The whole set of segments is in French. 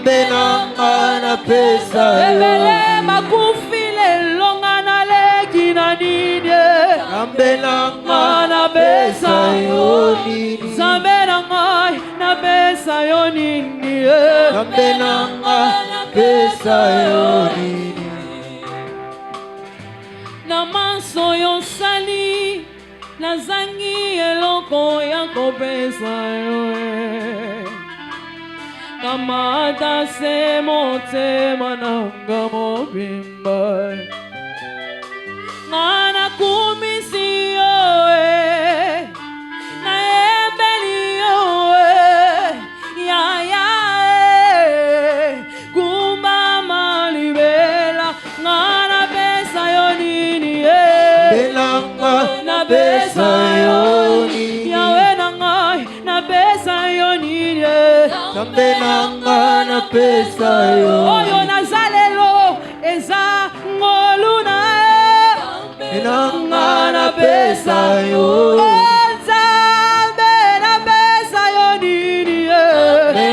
Nzambe nanga na pesa yo. Ebele makufile longa na leki na nini. Nzambe nanga na pesa yo nini. Nzambe nanga na pesa yo nini. Nzambe nanga na pesa yo nini. Na manso yo sali nazangi eloko ya kopesa yo. Kamata se motema nanga mobimba. Ngana kumisi yo na ebeli yo ya ya kumba malibela. Ngana pesa yo nini Belanga na pesa yo nini. Yawe nangai na pesa yo nini. Nzambe nanga na pesa yo. Oyo nazalelo eza ngoluna. Nanga na pesa yo. Nzambe na pesa yo nini.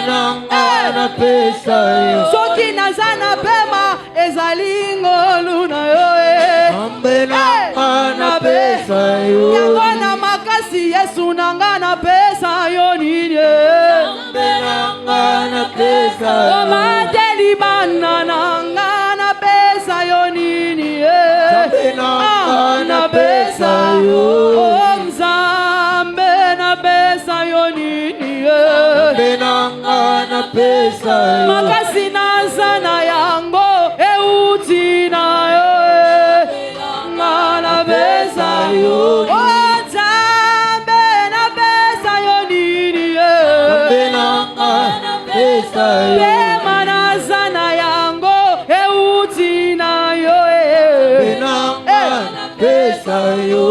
Nanga na pesa yo. Soki naza na pema ezali ngoluna yo. Nzambe nanga na pesa yo. Yango na makasi Yesu nanga na pesa yo nini. Nzambe nanga na pesa yo. Omateli bana nanga na pesa yo nini. Nzambe nanga na pesa yo. Nzambe na pesa yo nini. Nzambe nanga na pesa yo. Makasi naza na yango euti na yo. Na pesa yo. Nzambe na pesa yo nini. Nzambe nanga na pesa yo. Pema naza na yango euti na yo. Nanga na pesa yo.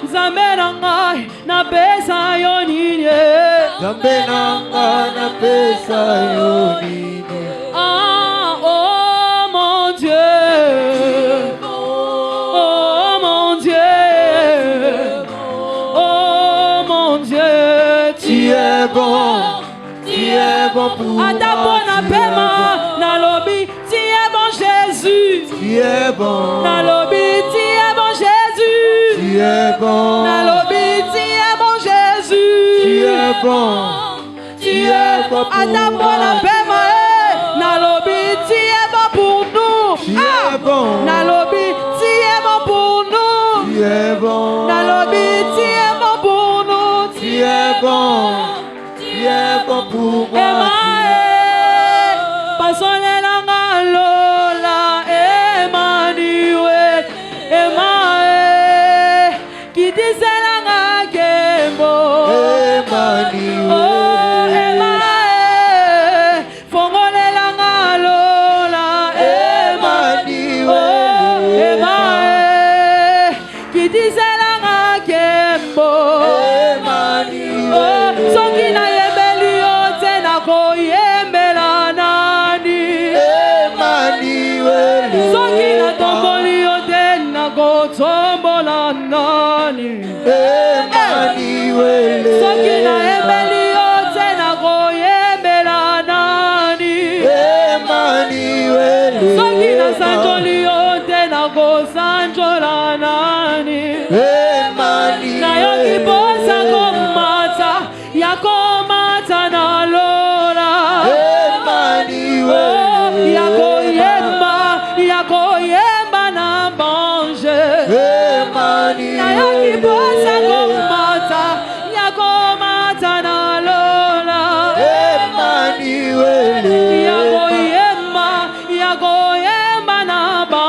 Nzambe nangai na pesa yo nini. Nzambe nanga na pesa yo nini. Ah, oh mon Dieu. Oh mon Dieu. Oh mon Dieu. Tu es bon. Tu es bon pour moi. Atapona pema na lobi. Tu es bon Jésus. Tu es bon. Na lobi. Tu es bon Jésus. Tu es bon. Na lobi. Tu es bon Jésus. Tu es bon. Tu es bon pour Atapona moi. pema na lobi. Tu es bon pour nous. Tu es bon. Na lobi. Tu es bon pour nous. Tu es bon. Na lobi. Tu es bon pour nous. Tu es bon. Tu es bon pour moi. Pasolela ngalola Emmanuel. Kitisela ngakembo. Emmanuel. Fongolela ngalola Emmanuel. Kitisela ngakembo. Soki na yembeli yo te na koyembela nani. Soki na tomboli yo te na kotombola nani. Soki na yembeli yo te na koyembela nani. Soki na sanjoli yo te na kosanjola nani. Nayoki posa komata ya komata na lola. Ya koyemba na bange. Nayoki posa komata ya komata na lola. Ya koyemba na bange.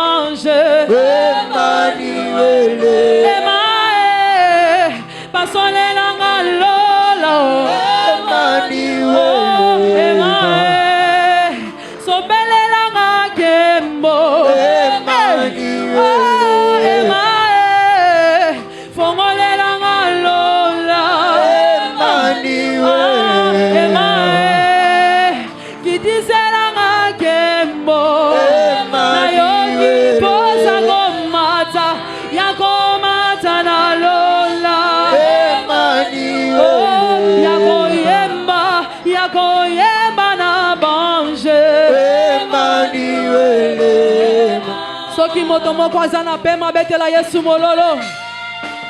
Soki moto moko aza na pema betela Yesu mololo.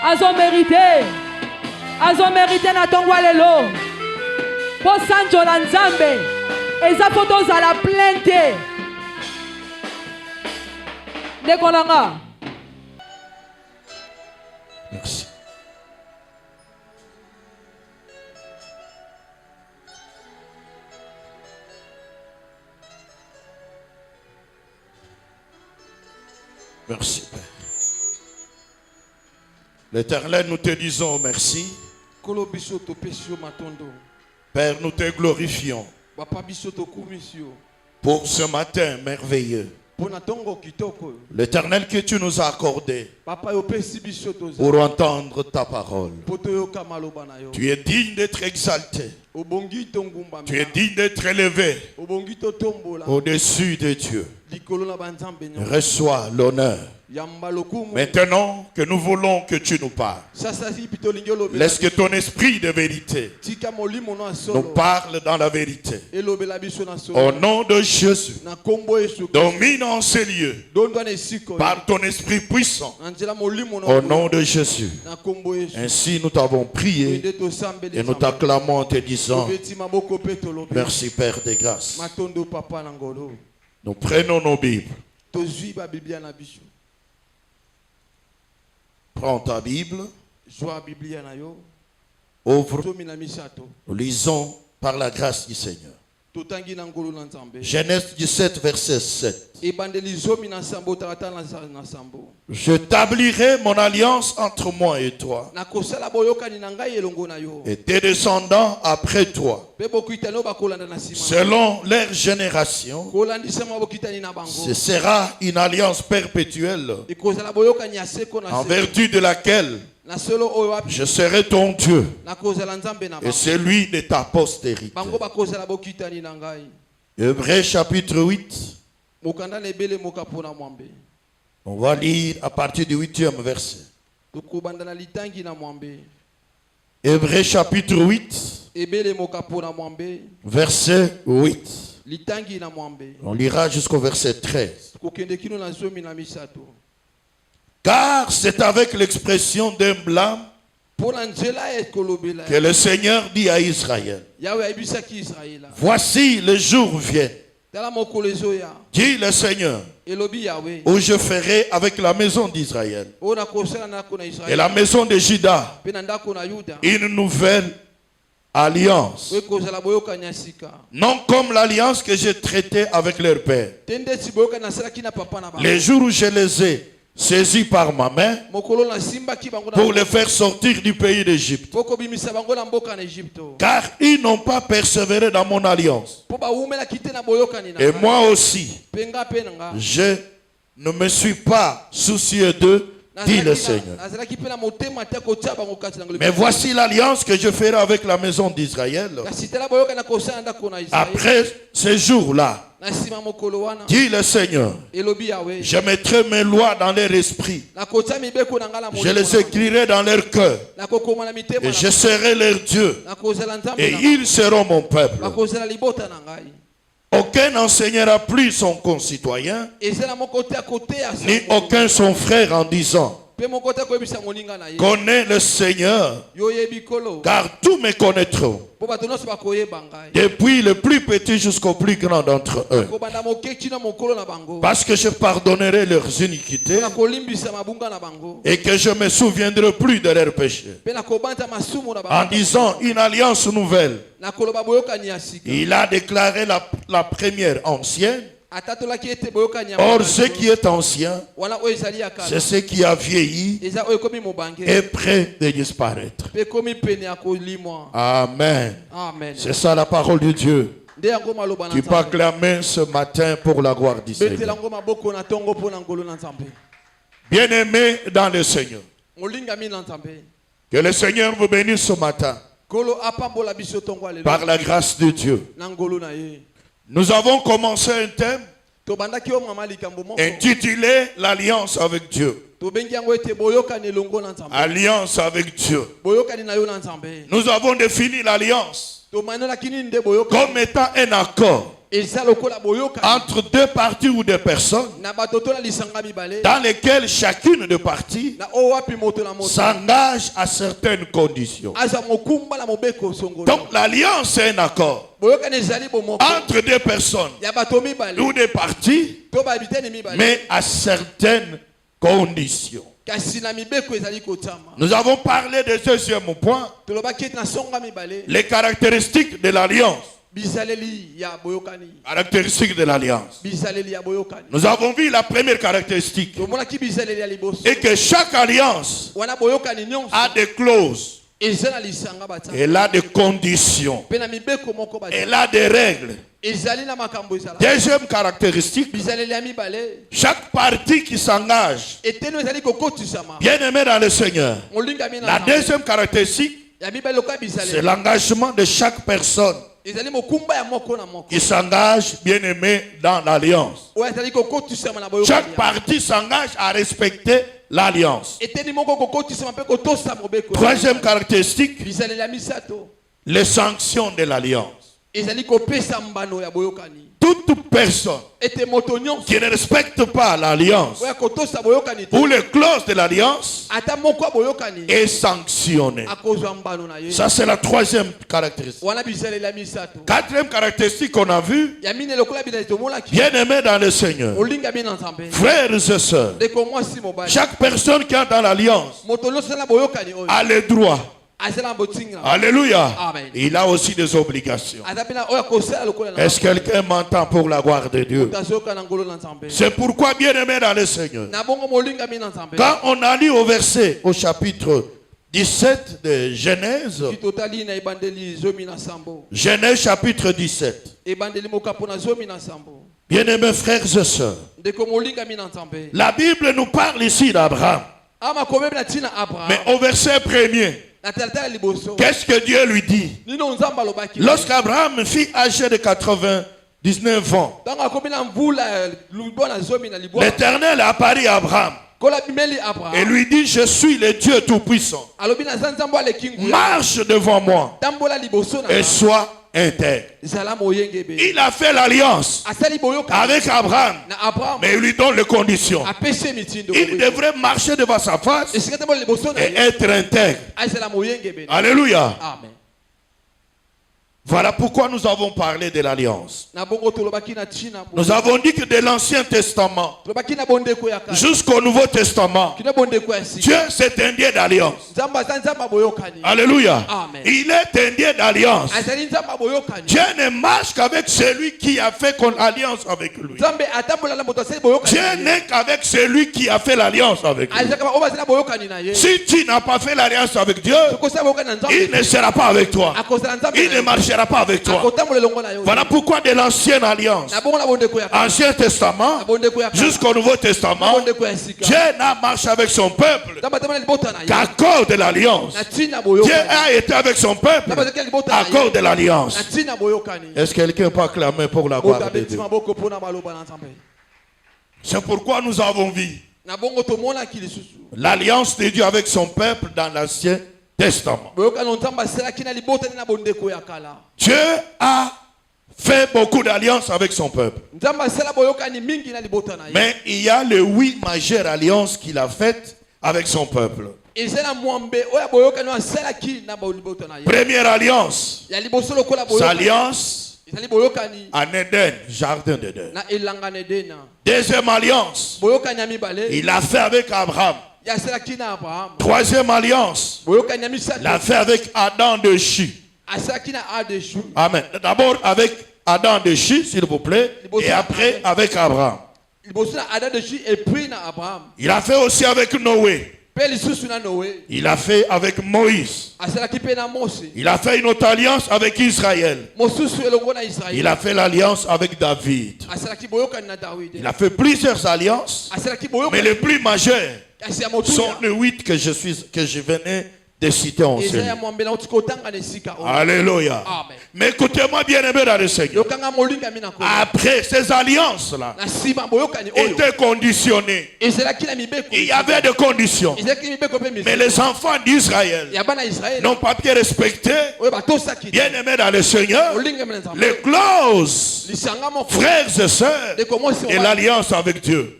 Azo mérité na tongwa lelo. Po sanjo la nzambe. Eza poto za la plainte. Nekolanga. Merci. Merci, Père. L'Éternel, nous te disons merci. Père, nous te glorifions pour ce matin merveilleux. L'Éternel que tu nous as accordé pour entendre ta parole. Tu es digne d'être exalté. Tu es digne d'être élevé au-dessus de Dieu. Reçois l'honneur. Maintenant que nous voulons que tu nous parles, laisse que ton esprit de vérité nous parle dans la vérité. Au nom de Jésus, domine en ces lieux par ton esprit puissant. Au nom de Jésus. Ainsi nous t'avons prié et nous t'acclamons en te disant merci Père des grâces. Nous prenons nos Bibles. Prends ta Bible. Ouvre. Nous lisons par la grâce du Seigneur. Genèse 17, verset 7. J'établirai mon alliance entre moi et toi, et tes descendants après toi, selon leur génération. Ce sera une alliance perpétuelle, en vertu de laquelle je serai ton Dieu et celui de ta postérité. Hébreux chapitre 8. On va lire à partir du 8e verset. Hébreux chapitre 8. Verset 8. On lira jusqu'au verset 13. Car c'est avec l'expression d'un blâme que le Seigneur dit à Israël: voici le jour vient, dit le Seigneur, où je ferai avec la maison d'Israël et la maison de Juda une nouvelle alliance, non comme l'alliance que j'ai traitée avec leur père les jours où je les ai saisis par ma main pour les faire sortir du pays d'Égypte, car ils n'ont pas persévéré dans mon alliance. Et moi aussi, je ne me suis pas soucieux d'eux, dit le Seigneur. Mais voici l'alliance que je ferai avec la maison d'Israël après ces jours-là, dit le Seigneur. Je mettrai mes lois dans leur esprit, je les écrirai dans leur cœur, et je serai leur Dieu, et ils seront mon peuple. Aucun n'enseignera plus son concitoyen, ni aucun son frère en disant: connais le Seigneur, car tous me connaîtront, depuis le plus petit jusqu'au plus grand d'entre eux, parce que je pardonnerai leurs iniquités et que je me souviendrai plus de leurs péchés. En disant une alliance nouvelle, il a déclaré la première ancienne. Or, ce qui est ancien, c'est ce qui a vieilli et prêt de disparaître. Amen. C'est ça la parole de Dieu. Tu peux acclamer ce matin pour la gloire du Seigneur. Bien-aimé dans le Seigneur, que le Seigneur vous bénisse ce matin par la grâce de Dieu. Nous avons commencé un thème intitulé l'alliance avec Dieu. Alliance avec Dieu. Nous avons défini l'alliance comme étant un accord entre deux parties ou deux personnes dans lesquelles chacune des parties s'engage à certaines conditions. Donc l'alliance est un accord entre deux personnes ou des parties, mais à certaines conditions. Nous avons parlé du deuxième point, les caractéristiques de l'alliance. Caractéristique de l'alliance. Nous avons vu la première caractéristique, et que chaque alliance a des clauses, elle a des conditions, elle a des règles. Deuxième caractéristique, chaque partie qui s'engage, bien aimé dans le Seigneur, la deuxième caractéristique, c'est l'engagement de chaque personne qui s'engage, bien aimé, dans l'alliance. Chaque partie s'engage à respecter l'alliance. Troisième caractéristique, les sanctions de l'alliance. Toute personne qui ne respecte pas l'alliance ou les clauses de l'alliance est sanctionnée. Ça, c'est la troisième caractéristique. Quatrième caractéristique qu'on a vue, bien aimé dans le Seigneur, frères et sœurs, chaque personne qui est dans l'alliance a le droit. Alléluia. Amen. Il a aussi des obligations. Est-ce que quelqu'un m'entend pour la gloire de Dieu? C'est pourquoi, bien aimé dans le Seigneur, quand on a lu au chapitre 17 de Genèse, Genèse chapitre 17, bien aimés frères et sœurs, la Bible nous parle ici d'Abraham. Mais au verset premier, qu'est-ce que Dieu lui dit? Lorsqu'Abraham fut âgé de 99 ans, l'Éternel a apparu à Abraham et lui dit: je suis le Dieu Tout-Puissant. Marche devant moi et sois intègre. Il a fait l'alliance avec Abraham, mais il lui donne les conditions. Il devrait marcher devant sa face et être intègre. Alléluia. Amen. Voilà pourquoi nous avons parlé de l'alliance. Nous avons dit que de l'Ancien Testament jusqu'au Nouveau Testament, Dieu c'est un Dieu d'alliance. Alléluia. Amen. Il est un Dieu d'alliance. Dieu ne marche qu'avec celui qui a fait alliance avec lui. Dieu n'est qu'avec celui qui a fait l'alliance avec lui. Si tu n'as pas fait l'alliance avec Dieu, il ne sera pas avec toi. Il ne marchera pas avec toi. Voilà pourquoi de l'ancienne alliance, Ancien Testament jusqu'au Nouveau Testament, Dieu n'a marché avec son peuple qu'à cause de l'alliance. Dieu a été avec son peuple à cause de l'alliance. Est-ce que quelqu'un peut acclamer pour la gloire de Dieu? C'est pourquoi nous avons vu l'alliance de Dieu avec son peuple dans l'Ancien Testament. Dieu a fait beaucoup d'alliances avec son peuple. Mais il y a les 8 majeures alliances qu'il a faites avec son peuple. Première alliance, c'est l'alliance en Éden, jardin d'Éden. Deuxième alliance, il a fait avec Abraham. Troisième alliance, il a fait avec Adam de Chi. Amen. D'abord avec Adam de Chi, s'il vous plaît, et après avec Abraham. Il a fait aussi avec Noé. Il a fait avec Moïse. Il a fait une autre alliance avec Israël. Il a fait l'alliance avec David. Il a fait plusieurs alliances, mais les plus majeures sont les 8 que je venais des cités enseignées. Alléluia. Mais écoutez-moi bien aimé dans le Seigneur. Après ces alliances-là étaient conditionnées. Il y avait des conditions. Mais les enfants d'Israël n'ont pas bien respecté, bien aimé dans le Seigneur, les clauses, frères et sœurs, et l'alliance avec Dieu.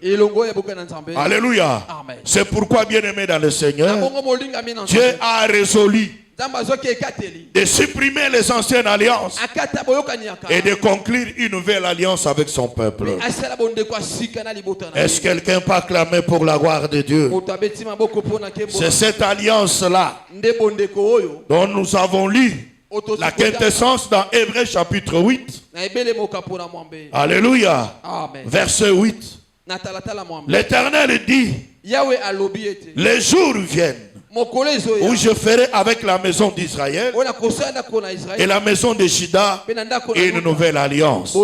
Alléluia. C'est pourquoi, bien aimé dans le Seigneur, Dieu a résolu de supprimer les anciennes alliances et de conclure une nouvelle alliance avec son peuple. Est-ce que quelqu'un peut acclamer pour la gloire de Dieu? C'est cette alliance-là dont nous avons lu la quintessence dans Hébreux chapitre 8. Alléluia. Verset 8. L'Éternel dit, les jours viennent où je ferai avec la maison d'Israël et la maison de Juda une nouvelle alliance.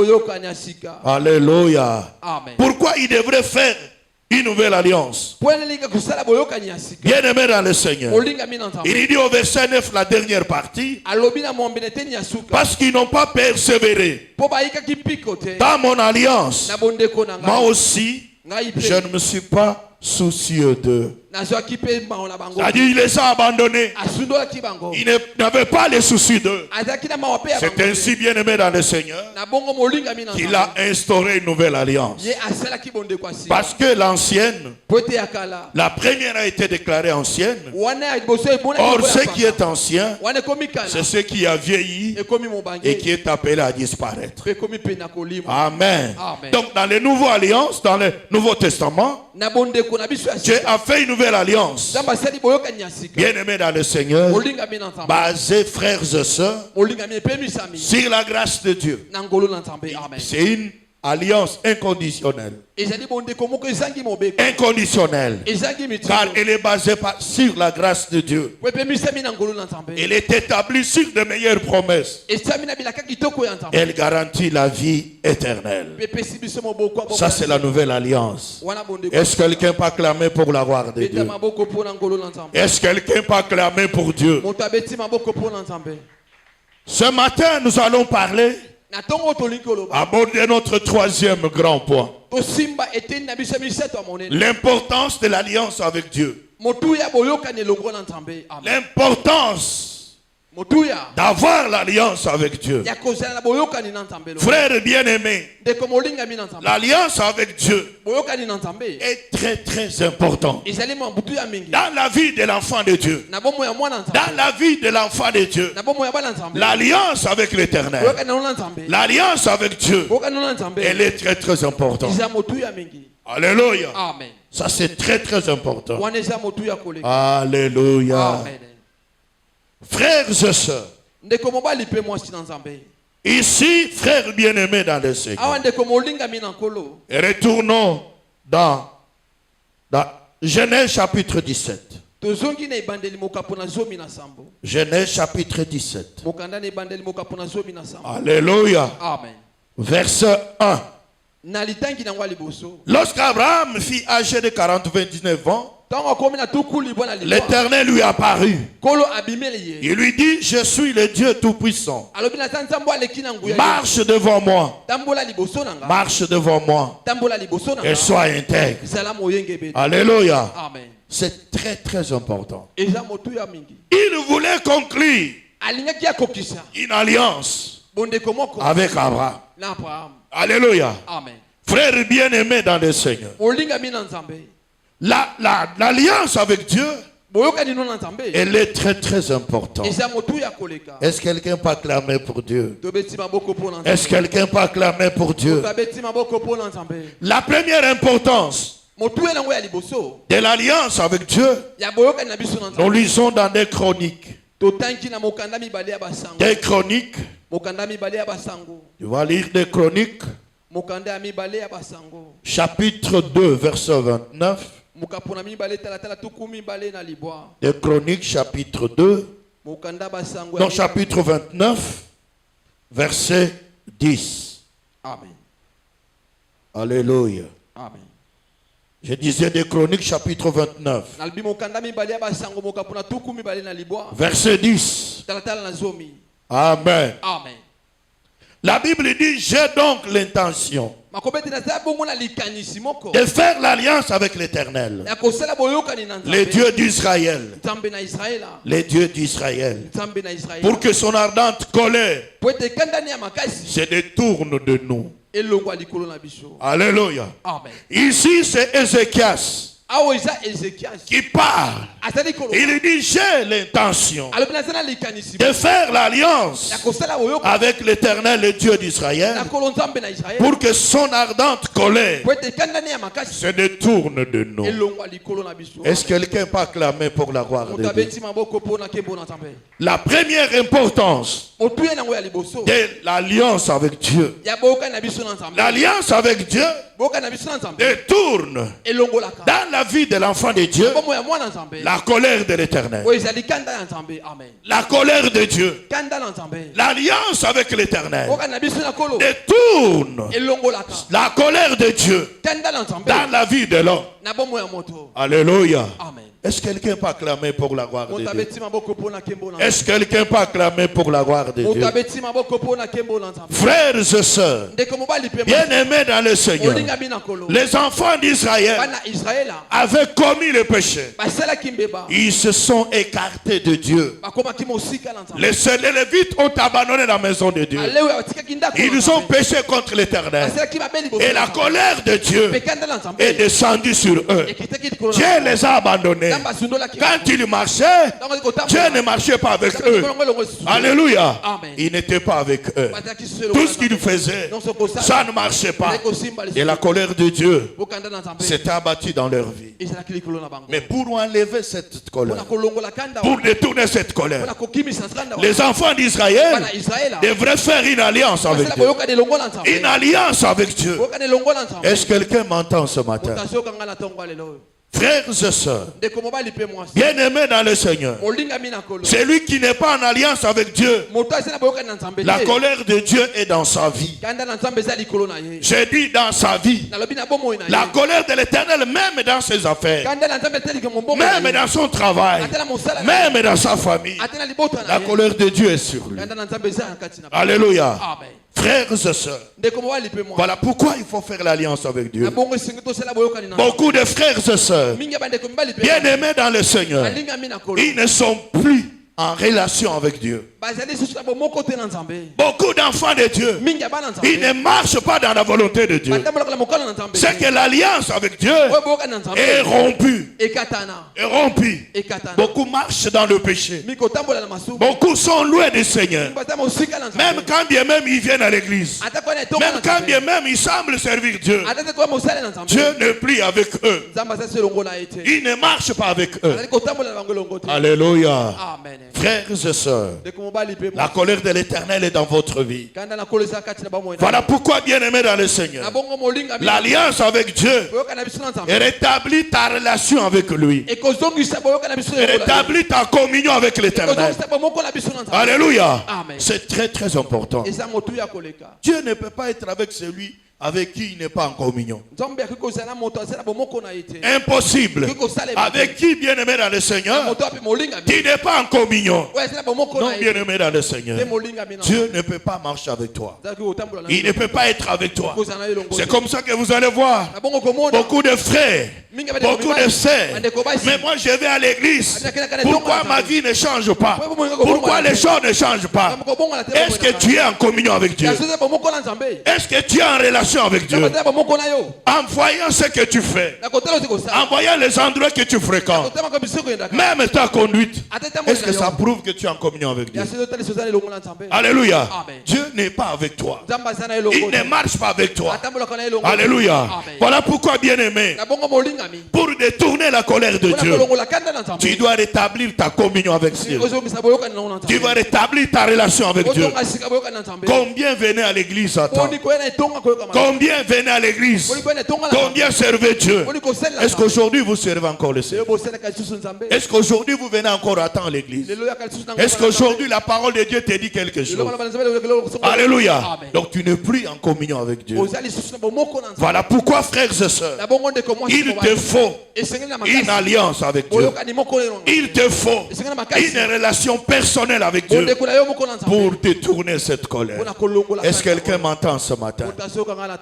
Alléluia. Pourquoi il devrait faire une nouvelle alliance? Bien aimé dans le Seigneur, il dit au verset 9, la dernière partie, parce qu'ils n'ont pas persévéré dans mon alliance, moi aussi je ne me suis pas soucieux d'eux. C'est-à-dire, il les a abandonnés. Il n'avait pas les soucis d'eux. C'est ainsi, bien aimé dans le Seigneur, qu'il a instauré une nouvelle alliance. Parce que l'ancienne, la première a été déclarée ancienne. Or, ce qui est ancien, c'est ce qui a vieilli et qui est appelé à disparaître. Amen. Donc, dans les nouvelles alliances, dans le Nouveau Testament, Dieu a fait une nouvelle alliance. Bien aimé dans le Seigneur, basé, frères et sœurs, sur la grâce de Dieu. C'est une alliance inconditionnelle. Inconditionnelle. Car elle est basée sur la grâce de Dieu. Elle est établie sur de meilleures promesses. Elle garantit la vie éternelle. Ça, c'est la nouvelle alliance. Est-ce que quelqu'un peut acclamer pour la gloire de Dieu? Est-ce que quelqu'un peut acclamer pour Dieu? Ce matin, nous allons parler, aborder notre troisième grand point. L'importance de l'alliance avec Dieu. L'importance d'avoir l'alliance avec Dieu. Frères bien-aimés, l'alliance avec Dieu est très très importante dans la vie de l'enfant de Dieu. Dans la vie de l'enfant de Dieu, l'alliance avec l'Éternel, l'alliance avec Dieu, elle est très très importante. Alléluia. Ça, c'est très très important. Alléluia. Frères et sœurs, ici, frères bien-aimés dans le Seigneur, retournons dans Genèse chapitre 17. Genèse chapitre 17. Alléluia. Verset 1. Lorsqu'Abraham fut âgé de 29 ans, l'Éternel lui apparut. Il lui dit, je suis le Dieu Tout-Puissant. Marche devant moi. Marche devant moi. Et sois intègre. Alléluia. C'est très très important. Il voulait conclure une alliance avec Abraham. Alléluia. Frères bien-aimés dans le Seigneur, l'alliance avec Dieu, elle est très très importante. Est-ce que quelqu'un peut acclamer pour Dieu? Est-ce que quelqu'un peut acclamer pour Dieu? La première importance de l'alliance avec Dieu, nous lisons dans des chroniques. Des chroniques. Tu vas lire des chroniques. Chapitre 2, verset 29. Des chroniques, chapitre 2. Non, chapitre 29, verset 10. Amen. Alléluia. Amen. Je disais des Chroniques chapitre 29. Verset 10. Amen. Amen. La Bible dit, j'ai donc l'intention de faire l'alliance avec l'Éternel, les dieux d'Israël, les dieux d'Israël, pour que son ardente colère se détourne de nous. Alléluia. Amen. Ici c'est Ézéchias qui parle. Il dit, j'ai l'intention de faire l'alliance avec l'Éternel, le Dieu d'Israël, pour que son ardente colère se détourne de nous. Est-ce que quelqu'un peut acclamer pour la gloire de Dieu? La première importance de l'alliance avec Dieu, l'alliance avec Dieu détourne dans la vie de l'enfant de Dieu la colère de l'Éternel. La colère de Dieu, l'alliance avec l'Éternel détourne la colère de Dieu dans la vie de l'homme. Alléluia. Est-ce que quelqu'un peut acclamer pour la gloire de Dieu? Est-ce que quelqu'un peut acclamer pour la gloire de Dieu? Frères et sœurs, bien-aimés dans le Seigneur, les enfants d'Israël avaient commis le péché. Ils se sont écartés de Dieu. Les Lévites ont abandonné la maison de Dieu. Ils ont péché contre l'Éternel. Et la colère de Dieu est descendue sur eux. Dieu les a abandonnés. Quand ils marchaient, Dieu ne marchait pas avec eux. Alléluia. Il n'était pas avec eux. Tout ce qu'ils faisaient, ça ne marchait pas. Et la colère de Dieu s'est abattue dans leur vie. Mais pour enlever cette colère, pour détourner cette colère, les enfants d'Israël devraient faire une alliance avec Dieu. Une alliance avec Dieu. Est-ce que quelqu'un m'entend ce matin? Frères et sœurs, bien-aimés dans le Seigneur, celui qui n'est pas en alliance avec Dieu, la colère de Dieu est dans sa vie. J'ai dit dans sa vie. La colère de l'Éternel, même dans ses affaires, même dans son travail, même dans sa famille, la colère de Dieu est sur lui. Alléluia. Frères et sœurs, voilà pourquoi il faut faire l'alliance avec Dieu. Beaucoup de frères et sœurs, bien-aimés dans le Seigneur, ils ne sont plus en relation avec Dieu. Beaucoup d'enfants de Dieu, ils ne marchent pas dans la volonté de Dieu. C'est que l'alliance avec Dieu est rompue. Beaucoup marchent dans le péché. Beaucoup sont loin du Seigneur. Même quand bien même ils viennent à l'église, même quand bien même ils semblent servir Dieu, Dieu n'est plus avec eux. Il ne marche pas avec eux. Alléluia. Frères et sœurs, la colère de l'Éternel est dans votre vie. Voilà pourquoi, bien-aimé dans le Seigneur, l'alliance avec Dieu rétablit ta relation avec lui. Rétablit ta communion avec l'Éternel. Alléluia. C'est très très important. Dieu ne peut pas être avec celui avec qui il n'est pas en communion. Impossible. Avec qui, bien-aimé dans le Seigneur, qui n'est pas en communion. Non, bien-aimé dans le Seigneur, Dieu ne peut pas marcher avec toi. Il ne peut pas être avec toi. C'est comme ça que vous allez voir beaucoup de frères, beaucoup de sœurs. Mais moi je vais à l'église. Pourquoi ma vie ne change pas? Pourquoi les choses ne changent pas? Est-ce que tu es en communion avec Dieu? Est-ce que tu es en relation avec Dieu? En voyant ce que tu fais, en voyant les endroits que tu fréquentes, même ta conduite, est-ce que ça prouve que tu es en communion avec Dieu? Alléluia. Dieu n'est pas avec toi. Il ne marche pas avec toi. Alléluia. Voilà pourquoi, bien-aimé, pour détourner la colère de Dieu, tu dois rétablir ta communion avec Dieu. Tu dois rétablir ta relation avec Dieu. Combien venaient à l'église à temps? Combien venaient à l'église? Combien servaient Dieu? Est-ce qu'aujourd'hui vous servez encore le Seigneur? Est-ce qu'aujourd'hui vous venez encore à temps à l'église? Est-ce qu'aujourd'hui la parole de Dieu te dit quelque chose? Alléluia. Donc tu n'es plus en communion avec Dieu. Voilà pourquoi, frères et sœurs, il te te faut une alliance avec Dieu. Il te faut une relation personnelle avec Dieu pour détourner cette colère. Est-ce que quelqu'un m'entend ce matin?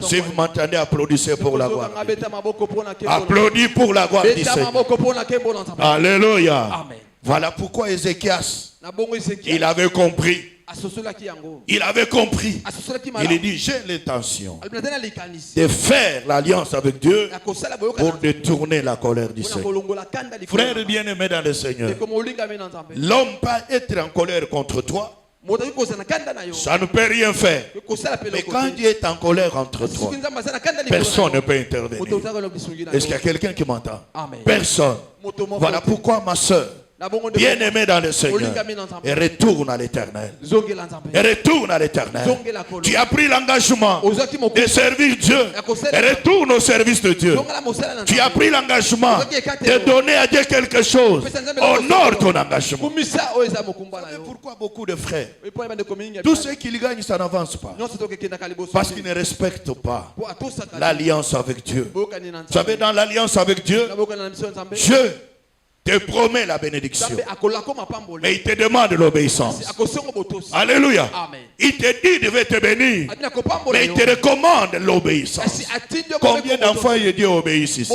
Si vous m'entendez, applaudissez pour la gloire. Applaudis pour la gloire du Seigneur. Alléluia. Voilà pourquoi Ézéchias, il avait compris. Il avait compris. Il dit, j'ai l'intention de faire l'alliance avec Dieu pour détourner la colère du Seigneur. Frère bien-aimé dans le Seigneur, l'homme peut être en colère contre toi. Ça ne peut rien faire. Mais quand Dieu est en colère contre toi, personne ne peut intervenir. Est-ce qu'il y a quelqu'un qui m'entend? Personne. Voilà pourquoi ma soeur, bien-aimé dans le Seigneur, et retourne à l'Éternel. Et retourne à l'Éternel. Tu as pris l'engagement de servir Dieu. Et retourne au service de Dieu. Tu as pris l'engagement de donner à Dieu quelque chose. Honore ton engagement. Vous savez pourquoi beaucoup de frères, tout ce qu'ils gagnent, ça n'avance pas. Parce qu'ils ne respectent pas l'alliance avec Dieu. Vous savez, dans l'alliance avec Dieu, Dieu te promet la bénédiction, mais il te demande l'obéissance. Alléluia. Il te dit de te bénir, mais il te recommande l'obéissance. Combien d'enfants Dieu obéissent ici?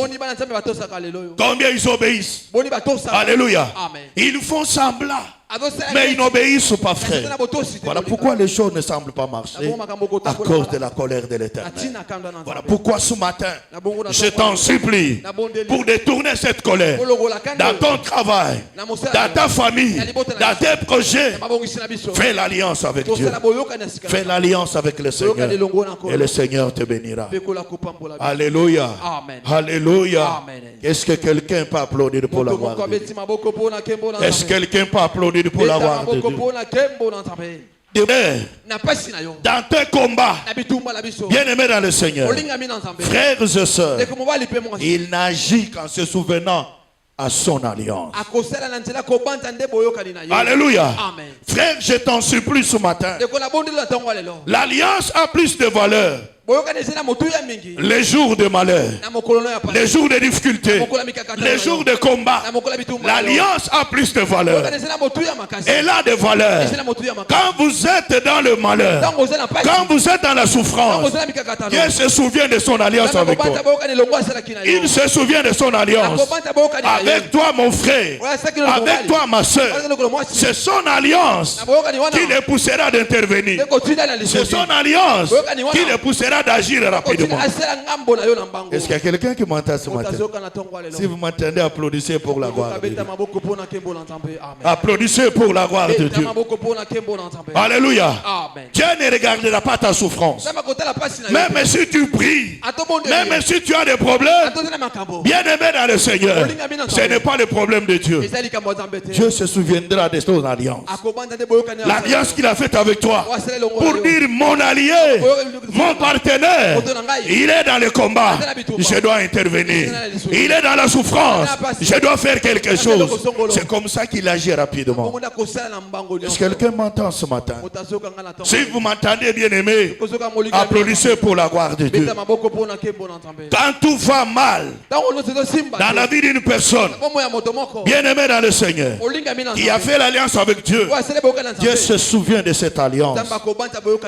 Combien ils obéissent? Alléluia. Ils font semblant, mais ils n'obéissent pas, frère. Voilà pourquoi les choses ne semblent pas marcher, à cause de la colère de l'Éternel. Voilà pourquoi ce matin, je t'en supplie, pour détourner cette colère dans ton travail, dans ta famille, dans tes projets, fais l'alliance avec Dieu. Fais l'alliance avec le Seigneur et le Seigneur te bénira. Alléluia. Alléluia. Est-ce que quelqu'un peut applaudir pour la gloire de Dieu? Est-ce que quelqu'un peut applaudir pour la gloire de Dieu? Dans tes combats, bien-aimés dans le Seigneur, frères et sœurs, il n'agit qu'en se souvenant à son alliance. Alléluia. Frère, je t'en supplie ce matin. L'alliance a plus de valeur les jours de malheur, les jours de difficultés, les jours de combat. L'alliance a plus de valeur. Elle a de valeur. Quand vous êtes dans le malheur, quand vous êtes dans la souffrance, Dieu se souvient de son alliance avec toi. Il se souvient de son alliance avec toi, mon frère, avec toi, ma soeur. C'est son alliance qui les poussera d'intervenir. C'est son alliance qui les poussera d'agir rapidement. Est-ce qu'il y a quelqu'un qui m'entend ce matin? Si vous m'entendez, applaudissez pour la gloire de Dieu. Applaudissez pour la gloire de Dieu. Alléluia. Dieu ne regardera pas ta souffrance. Même si tu pries, même si tu as des problèmes, bien aimé dans le Seigneur, ce n'est pas le problème de Dieu. Dieu se souviendra de son alliance. L'alliance qu'il a faite avec toi pour dire mon allié, mon partenaire, il est dans le combat, je dois intervenir. Il est dans la souffrance, je dois faire quelque chose. C'est comme ça qu'il agit rapidement. Est-ce que quelqu'un m'entend ce matin? Si vous m'entendez, bien aimé, applaudissez pour la gloire de Dieu. Quand tout va mal dans la vie d'une personne, bien aimé dans le Seigneur, qui a fait l'alliance avec Dieu, Dieu se souvient de cette alliance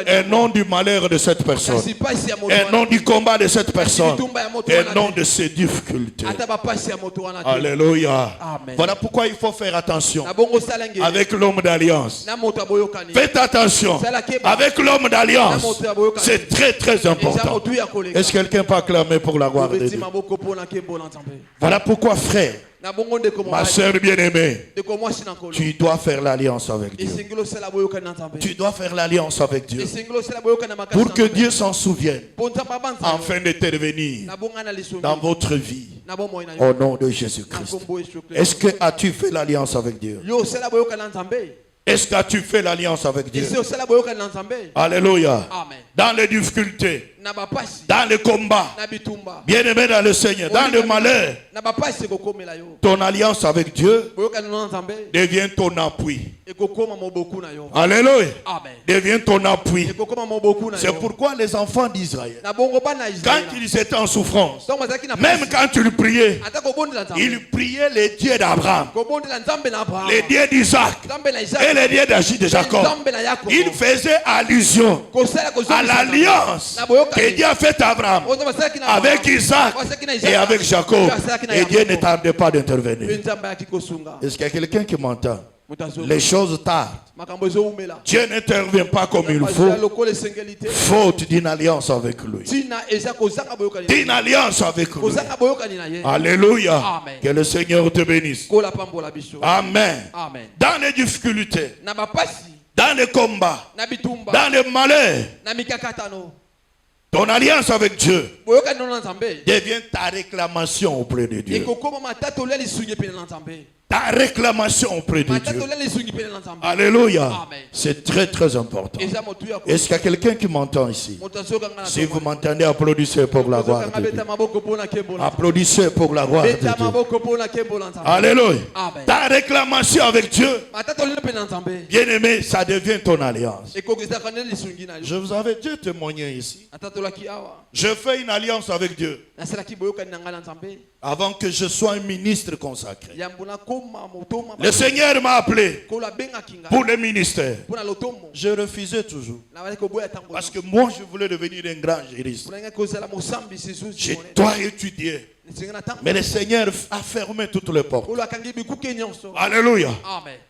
et non du malheur de cette personne, et non du combat de cette personne, et non de ses difficultés. Alléluia. Voilà pourquoi il faut faire attention avec l'homme d'alliance. Faites attention avec l'homme d'alliance. C'est très très important. Est-ce que quelqu'un peut acclamer pour la gloire de Dieu? Voilà pourquoi, frère, ma soeur bien-aimée, tu dois faire l'alliance avec Dieu. Tu dois faire l'alliance avec Dieu pour que Dieu s'en souvienne afin d'intervenir dans votre vie au nom de Jésus-Christ. Est-ce que as-tu fait l'alliance avec Dieu? Est-ce que tu fais l'alliance avec Dieu? Alléluia. Dans les difficultés, dans le combat, bien-aimé dans le Seigneur, dans le malheur, ton alliance avec Dieu devient ton appui. Alléluia. Devient ton appui. C'est pourquoi les enfants d'Israël, quand ils étaient en souffrance, même quand ils priaient, ils priaient les dieux d'Abraham, les dieux d'Isaac et les dieux de Jacob. Ils faisaient allusion à l'alliance que Dieu a faite à Abraham avec Isaac et avec Jacob. Et Dieu ne tardait pas d'intervenir. Est-ce qu'il y a quelqu'un qui m'entend? Les choses tardent. Dieu n'intervient pas comme il faut, faute d'une alliance avec lui. D'une alliance avec lui. Alléluia. Amen. Que le Seigneur te bénisse. Amen. Amen. Dans les difficultés, dans les combats, dans les malheurs, ton alliance avec Dieu devient ta réclamation auprès de Dieu. Ta réclamation auprès de Dieu. Alléluia. C'est très très important. Est-ce qu'il y a quelqu'un qui m'entend ici? Si vous m'entendez, applaudissez pour la gloire de Dieu. Applaudissez pour la gloire de Dieu. Alléluia. Ta réclamation avec Dieu, bien aimé, ça devient ton alliance. Je vous avais déjà témoigné ici. Je fais une alliance avec Dieu avant que je sois un ministre consacré. Le Seigneur m'a appelé pour le ministère. Je refusais toujours. Parce que moi, je voulais devenir un grand juriste. Je dois étudier. Mais le Seigneur a fermé toutes les portes. Alléluia.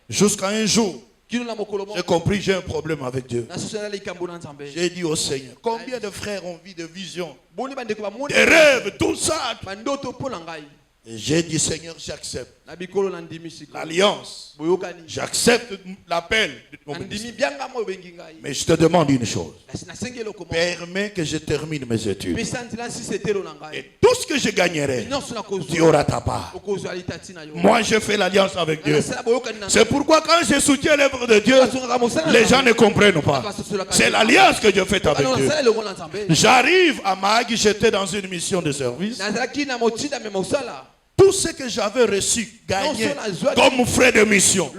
Jusqu'à un jour, j'ai compris, j'ai un problème avec Dieu. J'ai dit au Seigneur, combien de frères ont vu des visions, des rêves, tout ça. Et j'ai dit, Seigneur, j'accepte l'alliance. J'accepte l'appel. Mais je te demande une chose. Permets que je termine mes études. Et tout ce que je gagnerai, tu auras ta part. Moi, je fais l'alliance avec Dieu. C'est pourquoi quand je soutiens l'œuvre de Dieu, les gens ne comprennent pas. C'est l'alliance que Dieu fait avec Dieu. J'arrive à Mahagi, j'étais dans une mission de service. Tout ce que j'avais reçu, gagné comme frais de mission.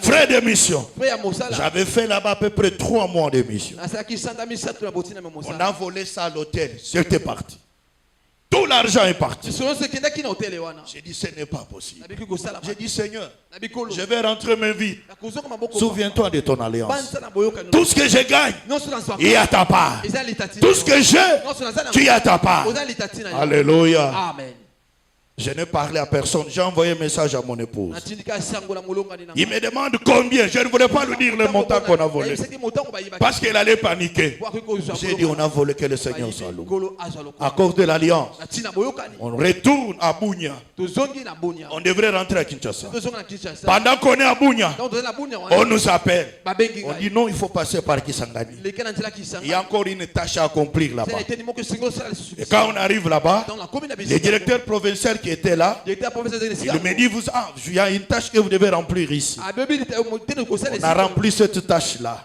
Frais de mission. J'avais fait là-bas à peu près 3 mois de mission. On a volé ça à l'hôtel. C'était parti. Tout l'argent est parti. J'ai dit, ce n'est pas possible. J'ai dit, Seigneur, je vais rentrer mes vies. Souviens-toi de ton alliance. Tout ce que je gagne, il y a ta part. Tout ce que j'ai, tu y as ta part. Alléluia. Amen. Je n'ai parlé à personne. J'ai envoyé un message à mon épouse. Il me demande combien. Je ne voulais pas lui dire le montant qu'on a volé. Parce qu'elle allait paniquer. J'ai dit, on a volé, que le Seigneur soit loué. À cause de l'alliance, on retourne à Bunia. On devrait rentrer à Kinshasa. Pendant qu'on est à Bunia, on nous appelle. On dit non, il faut passer par Kisangani. Il y a encore une tâche à accomplir là-bas. Et quand on arrive là-bas, le directeur provincial qui était là, il me dit, il y a une tâche que vous devez remplir ici. On a rempli cette tâche-là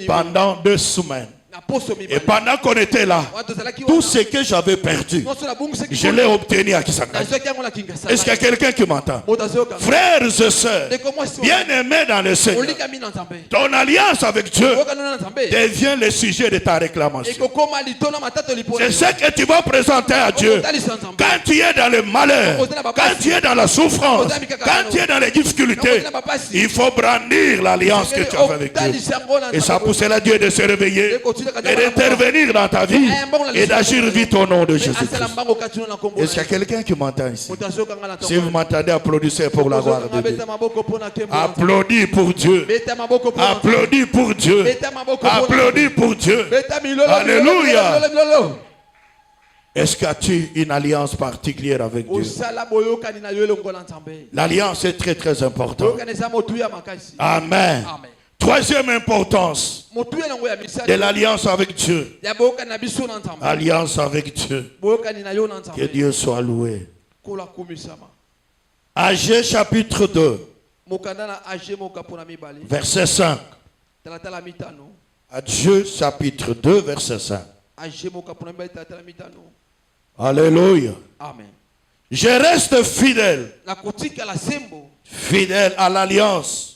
pendant 2 semaines. Et pendant qu'on était là, tout ce que j'avais perdu, je l'ai obtenu à Kisangani. Est-ce qu'il y a quelqu'un qui m'entend? Frères et sœurs, bien-aimés dans le Seigneur, ton alliance avec Dieu devient le sujet de ta réclamation. C'est ce que tu vas présenter à Dieu. Quand tu es dans le malheur, quand tu es dans la souffrance, quand tu es dans les difficultés, il faut brandir l'alliance que tu as avec Dieu. Et ça poussera à Dieu de se réveiller et d'intervenir dans ta vie et d'agir vite au nom de Jésus-Christ. Est-ce qu'il y a quelqu'un qui m'entend ici? Si vous m'entendez, applaudissez pour la gloire de Dieu. Applaudis pour Dieu. Applaudis pour Dieu. Applaudis pour Dieu. Alléluia. Est-ce que tu as une alliance particulière avec Dieu? L'alliance est très très importante. Amen. Troisième importance de l'alliance avec Dieu. Alliance avec Dieu. Que Dieu soit loué. Agé chapitre 2, verset 5. Agé chapitre 2, verset 5. Alléluia. Amen. Je reste fidèle. Fidèle à l'alliance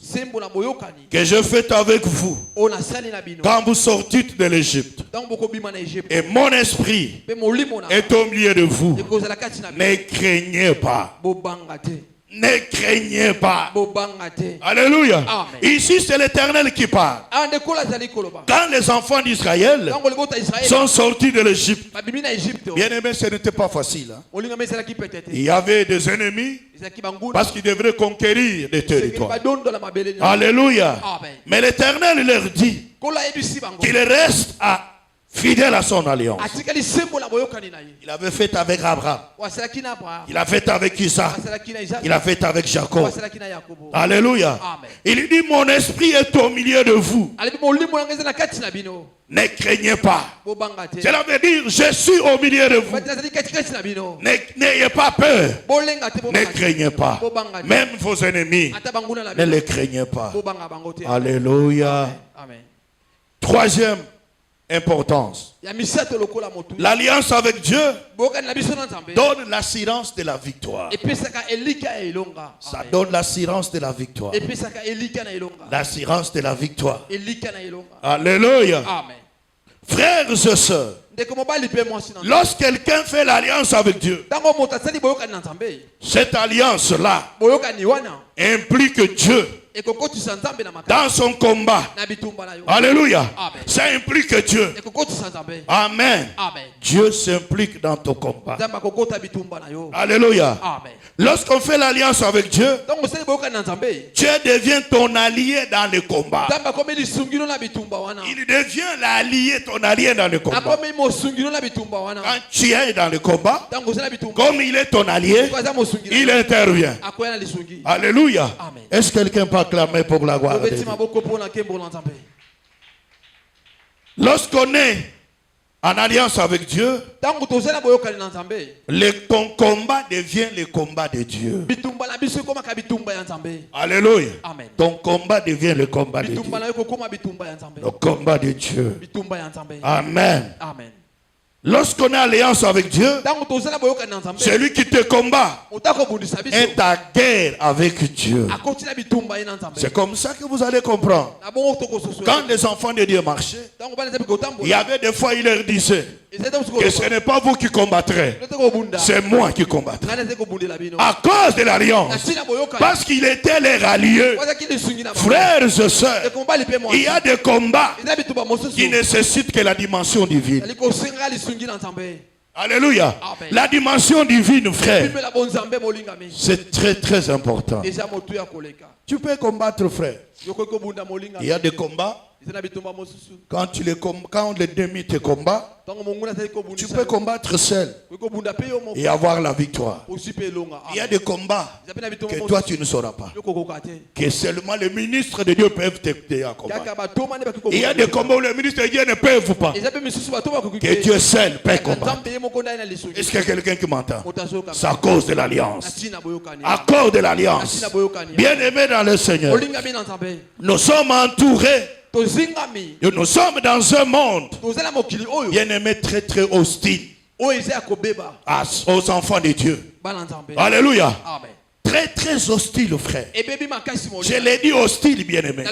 que je fais avec vous quand vous sortez de l'Égypte. Et mon esprit est au milieu de vous. Ne craignez pas. Ne craignez pas. Alléluia. Amen. Ici, c'est l'Éternel qui parle. Quand les enfants d'Israël sont sortis de l'Égypte, bien aimé, ce n'était pas facile. Hein? Il y avait des ennemis parce qu'ils devraient conquérir des territoires. Alléluia. Amen. Mais l'Éternel leur dit qu'il reste fidèle à son alliance. Il avait fait avec Abraham. Il a fait avec Isaac. Il a fait avec Jacob. Alléluia. Amen. Il dit, mon esprit est au milieu de vous. Ne craignez pas. Cela veut dire, je suis au milieu de vous. N'ayez pas peur. Ne craignez pas. Même vos ennemis, ne les craignez pas. Alléluia. Amen. Troisième importance. L'alliance avec Dieu donne l'assurance de la victoire. Ça donne l'assurance de la victoire. L'assurance de la victoire. Alléluia. Amen. Frères et sœurs, lorsque quelqu'un fait l'alliance avec Dieu, cette alliance-là implique Dieu dans son combat. Alléluia. Ça implique Dieu. Amen. Dieu s'implique dans ton combat. Alléluia. Lorsqu'on fait l'alliance avec Dieu, Dieu devient ton allié dans le combat. Il devient l'allié, ton allié dans le combat. Quand tu es dans le combat, comme il est ton allié, il intervient. Alléluia. Est-ce que quelqu'un peut acclamer pour la gloire de Dieu? Lorsqu'on est en alliance avec Dieu, ton combat devient le combat de Dieu. Alléluia. Amen. Ton combat devient le combat de Dieu. Le combat de Dieu. Amen. Amen. Lorsqu'on est en alliance avec Dieu, celui qui te combat est en guerre avec Dieu. C'est comme ça que vous allez comprendre. Quand les enfants de Dieu marchaient, il y avait des fois, il leur disait que ce n'est pas vous qui combattrez, c'est moi qui combattrai. À cause de l'alliance, parce qu'il était les alliés. Frères et sœurs, il y a des combats qui nécessitent que la dimension divine. Alléluia. Amen. La dimension divine, frère, c'est très très important. Tu peux combattre, frère. Il y a des combats. Quand l'ennemi te combat, tu peux combattre seul et avoir la victoire. Il y a des combats que toi tu ne sauras pas, que seulement les ministres de Dieu peuvent t'aider à combattre. Il y a des combats où les ministres de Dieu ne peuvent pas, que Dieu seul peut combattre. Est-ce qu'il y a quelqu'un qui m'entend? C'est à cause de l'alliance. À cause de l'alliance. Bien aimé dans le Seigneur, nous sommes entourés. Nous sommes dans un monde, bien aimé, très très hostile aux enfants de Dieu. Alléluia. Amen. Très très hostile, frère. Je l'ai dit hostile, bien aimé.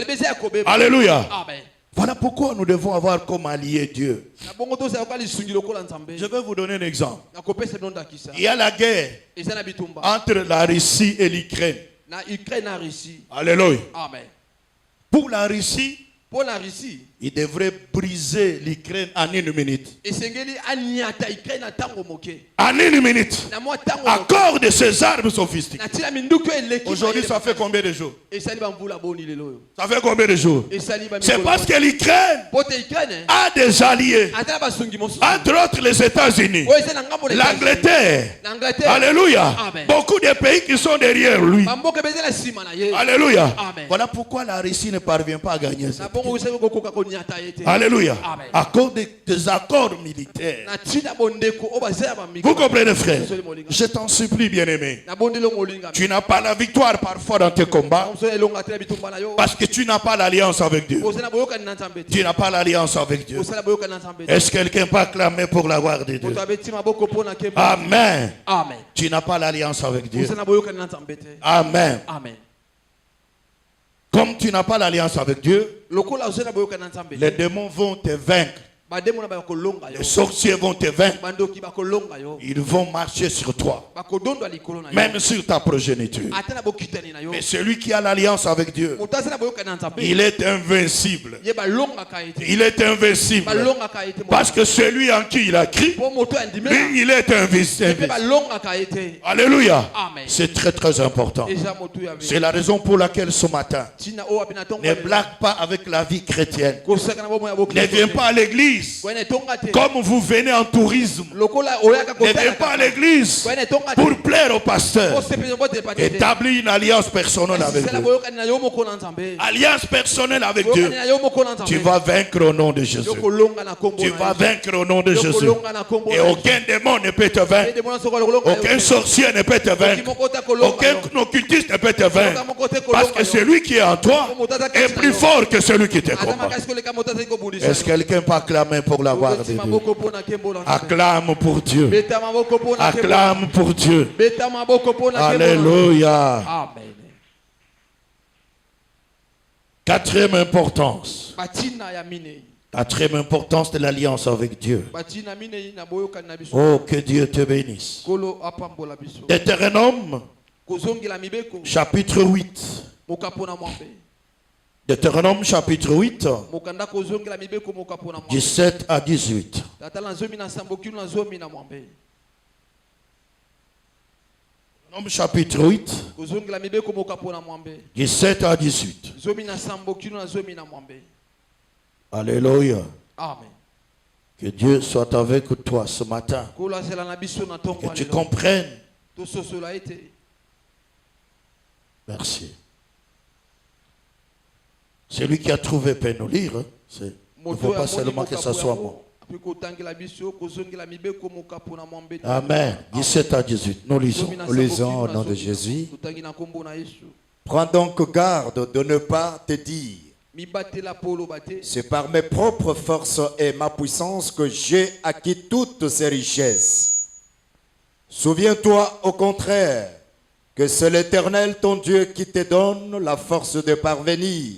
Alléluia. Amen. Voilà pourquoi nous devons avoir comme allié Dieu. Je vais vous donner un exemple. Il y a la guerre entre la Russie et l'Ukraine. Alléluia. Amen. Pour la Russie, il devrait briser l'Ukraine en 1 minute. En 1 minute. À cause de ces armes sophistiquées. Aujourd'hui, ça fait combien de jours? Ça fait combien de jours? C'est parce que l'Ukraine a des alliés. Entre autres, les États-Unis, l'Angleterre. Alléluia. Amen. Beaucoup de pays qui sont derrière lui. Alléluia. Amen. Voilà pourquoi la Russie ne parvient pas à gagner ça. Alléluia. À cause des accords militaires. Vous comprenez, frère? Je t'en supplie, bien-aimé. Tu n'as pas la victoire parfois dans tes combats parce que tu n'as pas l'alliance avec Dieu. Tu n'as pas l'alliance avec Dieu. Est-ce que quelqu'un peut acclamer pour la gloire de Dieu? Amen. Amen. Tu n'as pas l'alliance avec Dieu. Amen. Amen. Comme tu n'as pas l'alliance avec Dieu, les démons vont te vaincre. Les sorciers vont te vaincre. Ils vont marcher sur toi, même sur ta progéniture. Mais celui qui a l'alliance avec Dieu, il est invincible. Il est invincible. Parce que celui en qui il a crié, lui, il est invincible. Alléluia. C'est très très important. C'est la raison pour laquelle ce matin, ne blague pas avec la vie chrétienne. Ne viens pas à l'église comme vous venez en tourisme. Ne viens pas à l'église pour plaire au pasteur. Établis une alliance personnelle avec Dieu. Alliance personnelle avec Dieu. Tu vas vaincre au nom de Jésus. Tu vas vaincre au nom de Jésus. Et aucun démon ne peut te vaincre. Aucun sorcier ne peut te vaincre. Aucun occultiste ne peut te vaincre. Parce que celui qui est en toi est plus fort que celui qui te combat. Est-ce que quelqu'un peut acclamer pour la gloire de Dieu? Acclame pour Dieu. Acclame pour Dieu. Alléluia. Amen. Quatrième importance. Quatrième importance de l'alliance avec Dieu. Oh, que Dieu te bénisse. Deutéronome, chapitre 8. Deutéronome chapitre 8, 17 à 18. Deutéronome chapitre 8, 17 à 18. Alléluia. Amen. Que Dieu soit avec toi ce matin. Que tu comprennes. Merci. Celui qui a trouvé peut nous lire. Il ne faut pas seulement que ce soit moi. Amen. 17 à 18. Nous lisons. Nous lisons au nom de Jésus. Prends donc garde de ne pas te dire: c'est par mes propres forces et ma puissance que j'ai acquis toutes ces richesses. Souviens-toi au contraire que c'est l'Éternel ton Dieu qui te donne la force de parvenir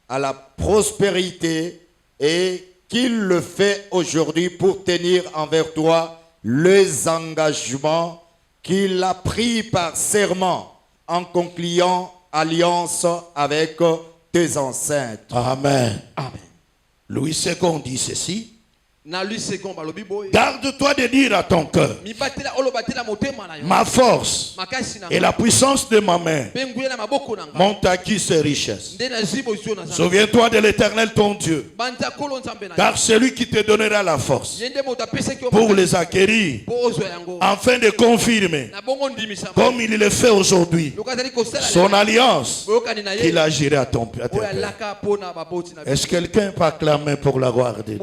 à la prospérité et qu'il le fait aujourd'hui pour tenir envers toi les engagements qu'il a pris par serment en concluant alliance avec tes ancêtres. Amen. Amen. Louis II dit ceci: garde-toi de dire à ton cœur: ma force et la puissance de ma main m'ont acquis ces richesses. Souviens-toi de l'Éternel ton Dieu, car c'est lui qui te donnera la force pour les acquérir, afin de confirmer, comme il le fait aujourd'hui, son alliance qu'il agira à ton père. Est-ce que quelqu'un peut acclamer pour la gloire de Dieu?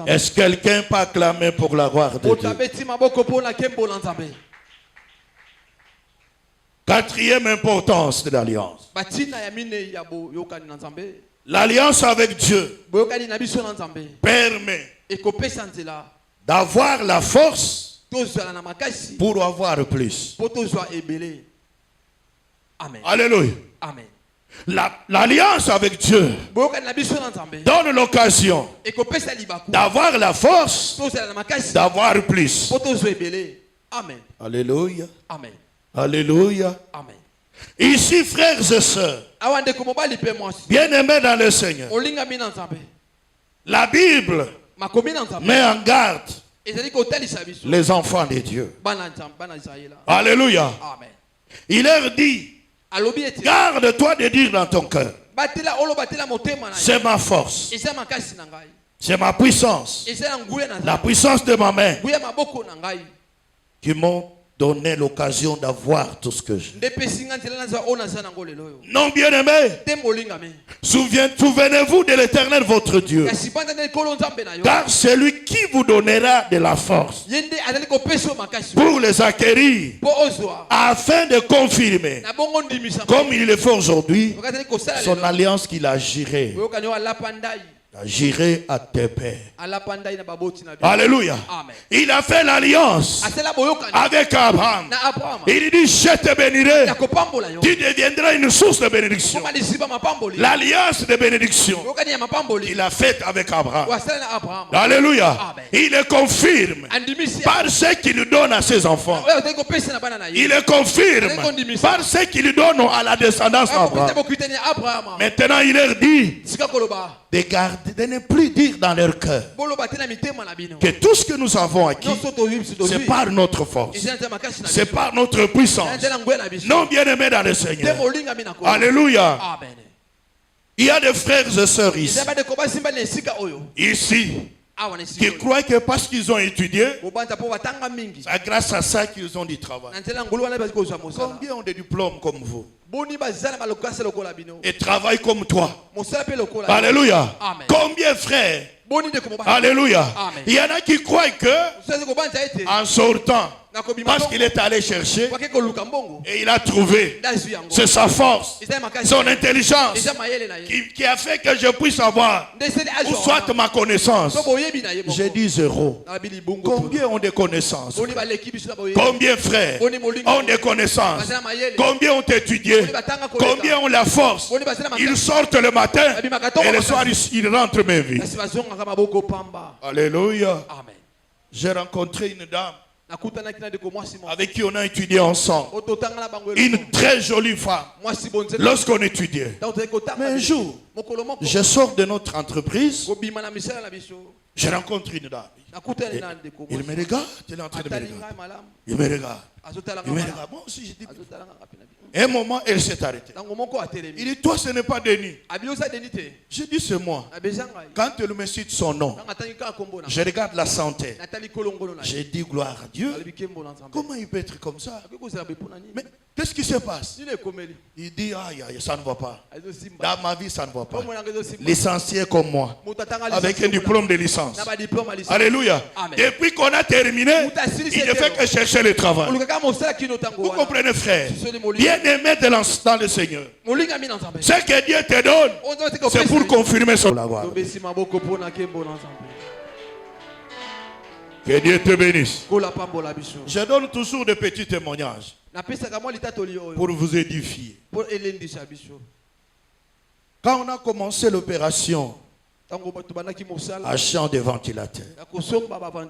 Est-ce que quelqu'un peut acclamer pour la gloire de Dieu? Quatrième importance de l'alliance. L'alliance avec Dieu permet d'avoir la force pour avoir plus. Amen. Alléluia. Amen. L'alliance avec Dieu donne l'occasion d'avoir la force, d'avoir plus. Amen. Alléluia. Amen. Alléluia. Amen. Ici, frères et sœurs, bien-aimés dans le Seigneur, la Bible met en garde les enfants de Dieu. Alléluia. Amen. Il leur dit: garde-toi de dire dans ton cœur: c'est ma force, c'est ma puissance, la puissance de ma main qui m'ont donné l'occasion d'avoir tout ce que j'ai. Non, bien-aimé, souvenez-vous de l'Éternel votre Dieu, car c'est lui qui vous donnera de la force pour les acquérir, afin de confirmer, comme il le fait aujourd'hui, son alliance qu'il a gérée. J'irai à tes pères. Alléluia. Il a fait l'alliance avec Abraham. Il dit, je te bénirai. Tu deviendras une source de bénédiction. L'alliance de bénédiction qu'il a faite avec Abraham. Alléluia. Il le confirme par ce qu'il donne à ses enfants. Il le confirme par ce qu'il donne à la descendance d'Abraham. Maintenant il leur dit de ne plus dire dans leur cœur que tout ce que nous avons acquis, c'est par notre force, c'est par notre puissance. Non, bien-aimés dans le Seigneur. Alléluia. Il y a des frères et sœurs ici qui croient que parce qu'ils ont étudié, c'est grâce à ça qu'ils ont du travail. Combien ont des diplômes comme vous et travaillent comme toi? Alléluia. Combien frères? Alléluia. Il y en a qui croient que en sortant, parce qu'il est allé chercher et il a trouvé, c'est sa force, son intelligence qui a fait que je puisse avoir ou soit ma connaissance. J'ai dit zéro. Combien ont des connaissances? Combien frères ont des connaissances? Combien ont étudié? Combien ont la force? Ils sortent le matin et le soir ils rentrent mes vies. Alléluia. J'ai rencontré une dame avec qui on a étudié ensemble. Une très jolie femme. Lorsqu'on étudiait. Mais un jour, je sors de notre entreprise. Je rencontre une dame. Il me regarde. Il est en train de me regarder. Il me regarde. Il me regarde. Moi aussi, je dis. Un moment, elle s'est arrêtée. Il dit, toi, ce n'est pas Denis. Je dis, c'est moi. Quand elle me cite son nom, je regarde la santé. J'ai dit, gloire à Dieu. Comment il peut être comme ça? Mais qu'est-ce qui se passe? Il dit, aïe, aïe, ça ne va pas. Dans ma vie, ça ne va pas. Licencié comme moi, avec un diplôme de licence. Alléluia. Depuis qu'on a terminé, il ne fait que chercher le travail. Vous comprenez, frère? Bien-aimé dans le Seigneur. Ce que Dieu te donne, c'est pour confirmer son lavoir. Que Dieu te bénisse. Je donne toujours des petits témoignages pour vous édifier. Quand on a commencé l'opération achat de ventilateurs,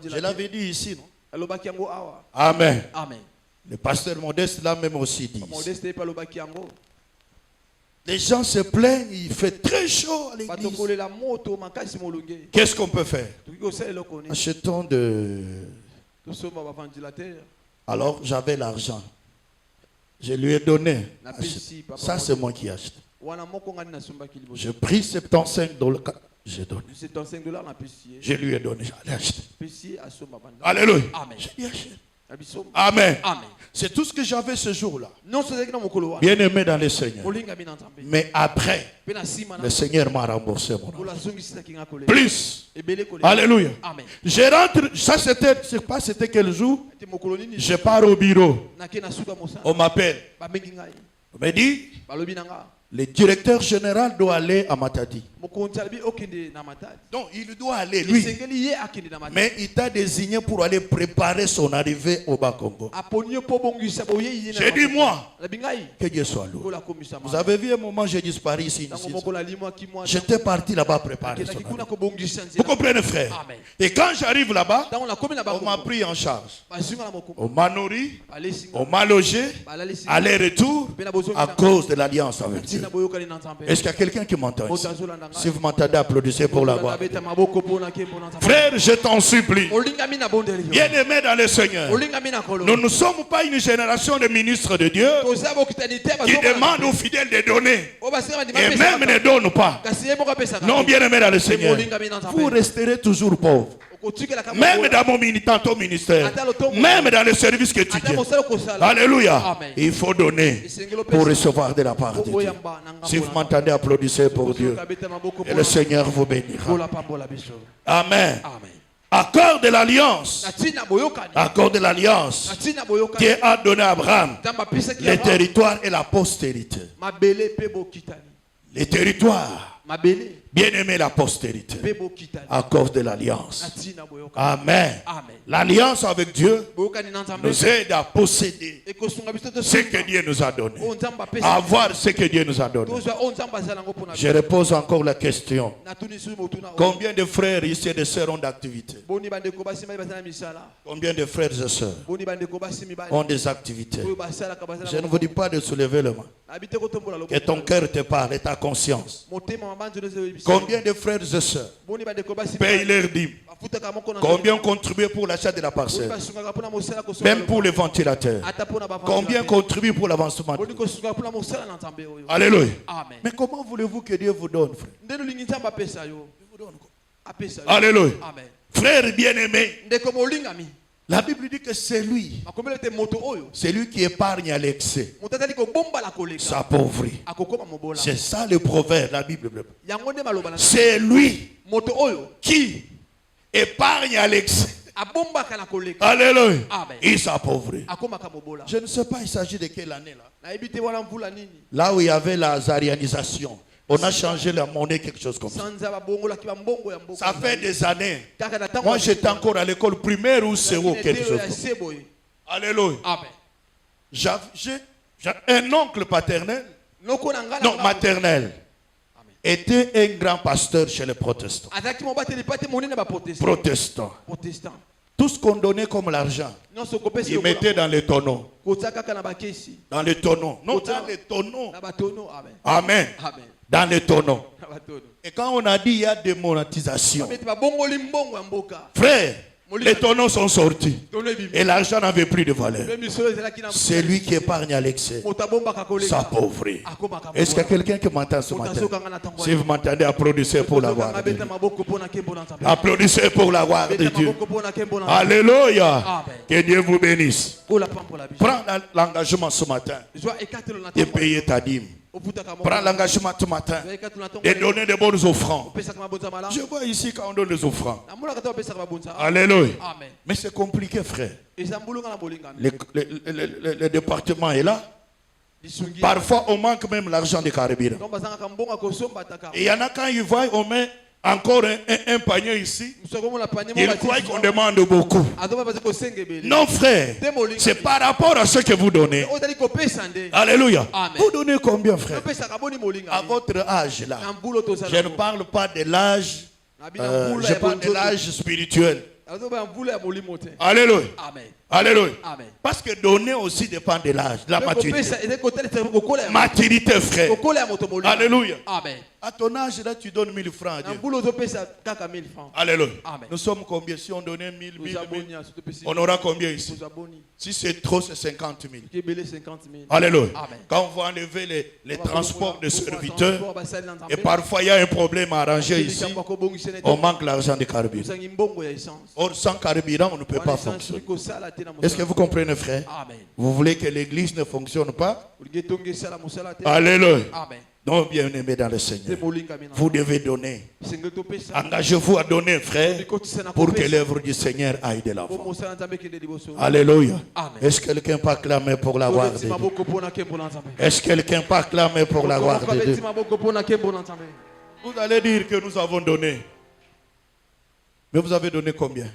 je l'avais dit ici, non? Amen. Le pasteur Modeste l'a même aussi dit. Les gens se plaignent, il fait très chaud à l'église. Qu'est-ce qu'on peut faire? Achetons de... Alors j'avais l'argent. Je lui ai donné. Ça c'est moi qui ai acheté. J'ai pris 75 $. J'ai donné. Je lui ai donné. J'allais acheter. Alléluia. Je lui ai acheté. Amen. C'est tout ce que j'avais ce jour-là. Bien aimé dans le Seigneur. Mais après, le Seigneur m'a remboursé mon argent. Plus. Alléluia. Je rentre. Ça c'était, je sais pas c'était quel jour. Je pars au bureau. On m'appelle. On me dit, le directeur général doit aller à Matadi. Donc il doit aller lui. Mais il t'a désigné pour aller préparer son arrivée au Bas-Congo. J'ai dit moi, que Dieu soit loué. Vous avez vu un moment j'ai disparu ici. J'étais parti là-bas préparer son arrivée. Vous comprenez frère? Et quand j'arrive là-bas, on m'a pris en charge. On m'a nourri, on m'a logé, aller-retour à cause de l'alliance avec Dieu. Est-ce qu'il y a quelqu'un qui m'entend ici? Si vous m'entendez, applaudissez pour la voix. Frère, je t'en supplie. Bien-aimé dans le Seigneur. Nous ne sommes pas une génération de ministres de Dieu qui demandent aux fidèles de donner et même ne donnent pas. Non, bien-aimé dans le Seigneur. Vous resterez toujours pauvre. Même dans mon ministère, même dans le service que tu tiens. Alléluia. Amen. Il faut donner pour recevoir de la part de Dieu. Si vous m'entendez, applaudissez pour Dieu. Et le Seigneur vous bénira. Amen. Accord de l'alliance. Accord de l'alliance. Dieu a donné à Abraham les territoires et la postérité. Les territoires. Bien-aimé, la postérité. Accord de l'alliance. Amen. L'alliance avec Dieu nous aide à posséder ce que Dieu nous a donné. À avoir ce que Dieu nous a donné. Je repose encore la question. Combien de frères ici et de sœurs ont d'activités? Combien de frères et sœurs ont des activités? Je ne vous dis pas de soulever le main. Que ton cœur te parle et ta conscience. Combien de frères et sœurs payent leurs dîmes? Combien ont contribué pour l'achat de la parcelle? Même pour les ventilateurs. Combien contribuent pour l'avancement? Alléluia. Mais comment voulez-vous que Dieu vous donne, frère? Alléluia. Frère bien-aimé, la Bible dit que c'est lui qui épargne à l'excès s'appauvrit. C'est ça le proverbe, la Bible. C'est lui qui épargne à l'excès. Alléluia. Il s'appauvrit. Je ne sais pas, il s'agit de quelle année là? Là où il y avait la zarianisation. On a changé la monnaie, quelque chose comme ça. Ça fait des années. Moi, j'étais encore à l'école primaire ou c'est quelque chose comme ça. Alléluia. J'ai un oncle paternel, non maternel, était un grand pasteur chez les protestants. Protestants. Tout ce qu'on donnait comme l'argent, ils mettaient dans les tonneaux. Dans les tonneaux. Non, dans les tonneaux. Amen. Dans les tonneaux. Et quand on a dit il y a démonétisation, frère, les tonneaux sont sortis et l'argent n'avait plus de valeur. C'est lui qui épargne à l'excès s'appauvrit. Est-ce qu'il y a quelqu'un qui m'entend ce matin? Si vous m'entendez, applaudissez pour la gloire de Dieu. Applaudissez pour la gloire de Dieu. Alléluia. Que Dieu vous bénisse. Prends l'engagement ce matin de payer ta dîme. Prends l'engagement ce matin de donner de bonnes offrandes. Je vois ici quand on donne des offrandes. Alléluia. Mais c'est compliqué, frère. Le département est là. Parfois, on manque même l'argent de carburant. Et il y en a quand ils voient, on met encore un panier ici. Ils croient qu'on demande beaucoup. Non, frère. C'est par rapport à ce que vous donnez. Alléluia. Vous donnez combien, frère? À votre âge là. Je ne parle pas de l'âge. Je parle de l'âge spirituel. Alléluia. Alléluia. Parce que donner aussi dépend de l'âge, de la maturité. Maturité, frère. Alléluia. À ton âge, là, tu donnes 1000 francs à Dieu. Alléluia. Nous sommes combien? Si on donnait 1000, on aura combien ici? Si c'est trop, c'est 50 000. Alléluia. Quand on va enlever les transports de serviteurs, et parfois il y a un problème à arranger ici, on manque l'argent de carburant. Or, sans carburant, on ne peut pas fonctionner. Est-ce que vous comprenez, frère? Vous voulez que l'église ne fonctionne pas? Alléluia. Donc, bien aimé dans le Seigneur, vous devez donner. Engagez-vous à donner, frère, pour que l'œuvre du Seigneur aille de l'avant. Alléluia. Est-ce que quelqu'un peut acclamer pour la gloire de Dieu? Est-ce que quelqu'un peut acclamer pour la gloire de Dieu? Vous allez dire que nous avons donné. Mais vous avez donné combien?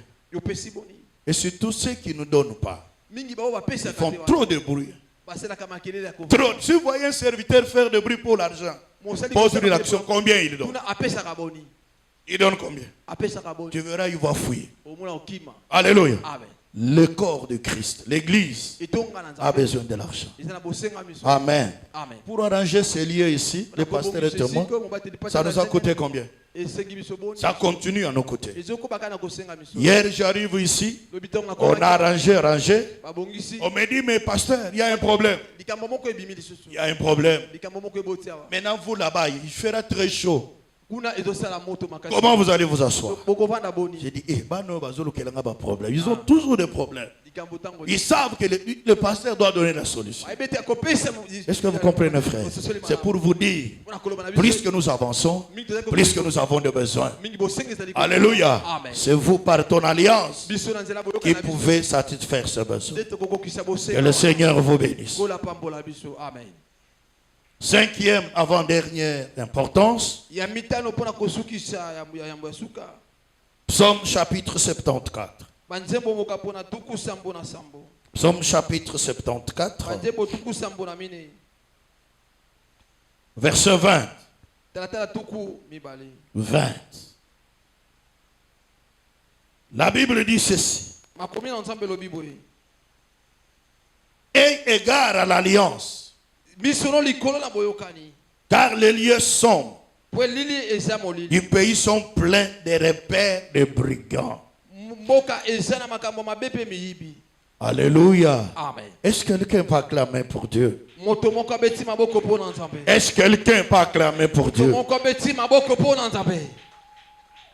Et surtout ceux qui ne donnent pas, ils font trop de bruit. Trop. Si vous voyez un serviteur faire de bruit pour l'argent, pose-lui l'action, combien il donne? Il donne combien? Tu verras, il va fouiller. Alléluia. Le corps de Christ, l'église, a besoin de l'argent. Amen. Pour arranger ces lieux ici, le pasteur et moi, ça nous a coûté combien? Ça continue à nos côtés. Hier, j'arrive ici, on a rangé. On me dit, mais pasteur, il y a un problème. Il y a un problème. Maintenant, vous là-bas, il fera très chaud. Comment vous allez vous asseoir? J'ai dit, ils ont toujours des problèmes. Ils savent que le pasteur doit donner la solution. Est-ce que vous comprenez, frère? C'est pour vous dire, plus que nous avançons, plus que nous avons de besoins. Alléluia. C'est vous, par ton alliance, qui pouvez satisfaire ce besoin. Que le Seigneur vous bénisse. Cinquième avant-dernière importance. Psaume chapitre 74. Psaume chapitre 74. Verset 20. 20. La Bible dit ceci. Aie égard à l'alliance. Car les lieux sombres du pays sont pleins de repères de brigands. Alléluia. Est-ce que quelqu'un peut acclamer pour Dieu? Est-ce que quelqu'un peut acclamer pour Dieu?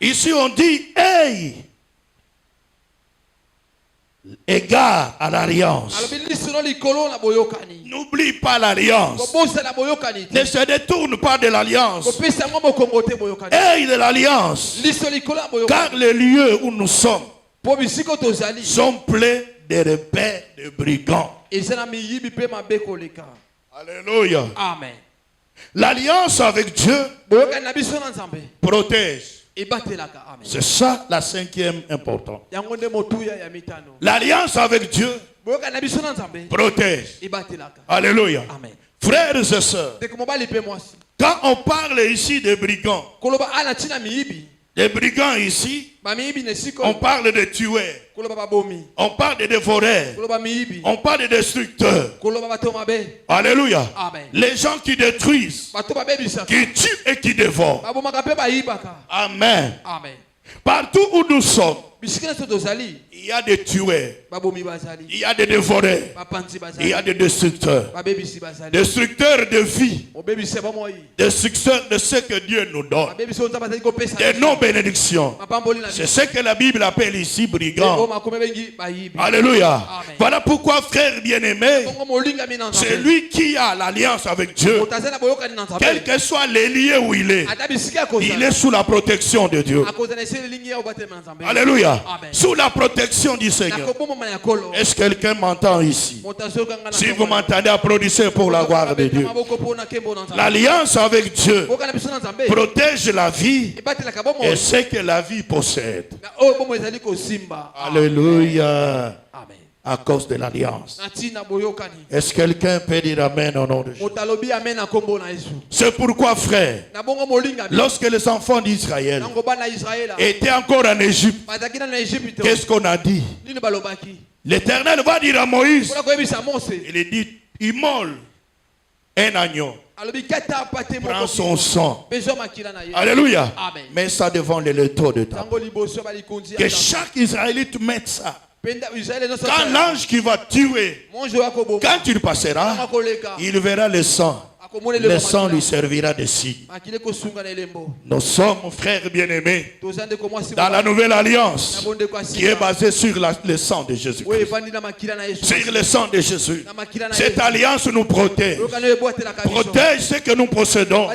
Ici on dit, hey, égard à l'alliance. N'oublie pas l'alliance. Ne se détourne pas de l'alliance. Aie de l'alliance. Car les lieux où nous sommes sont pleins de repères de brigands. Alléluia. Amen. L'alliance avec Dieu protège. C'est ça la cinquième importance. L'alliance avec Dieu protège. Alléluia. Amen. Frères et sœurs, quand on parle ici des brigands, ici, on parle de tueurs, on parle de dévoreurs, on parle de destructeurs. Alléluia. Amen. Les gens qui détruisent, qui tuent et qui dévorent. Amen. Amen. Partout où nous sommes, il y a des tueurs, il y a des dévoreurs, il y a des destructeurs. Destructeurs de vie, destructeurs de ce que Dieu nous donne, des non-bénédictions. C'est ce que la Bible appelle ici brigands. Alléluia. Amen. Voilà pourquoi, frère bien-aimé, c'est lui qui a l'alliance avec Dieu. Quel que soit les lieux où il est sous la protection de Dieu. Alléluia. Amen. Sous la protection du Seigneur. Est-ce que quelqu'un m'entend ici? Si vous m'entendez, applaudissez pour la gloire de Dieu. L'alliance avec Dieu protège la vie et ce que la vie possède. Alléluia. Amen. À cause de l'alliance. Est-ce que quelqu'un peut dire Amen au nom de Jésus? C'est pourquoi, frère, lorsque les enfants d'Israël étaient encore en Égypte, qu'est-ce qu'on a dit? L'Éternel va dire à Moïse, il dit, immole un agneau, prends son sang. Alléluia. Amen. Mets ça devant les létaux de ta. Que chaque Israélite mette ça. Quand l'ange qui va tuer, quand il passera, il verra le sang. Le sang lui servira de signe. Nous sommes, frères bien-aimés, dans la nouvelle alliance qui est basée sur le sang de Jésus. Sur le sang de Jésus. Cette alliance nous protège. Protège ce que nous possédons.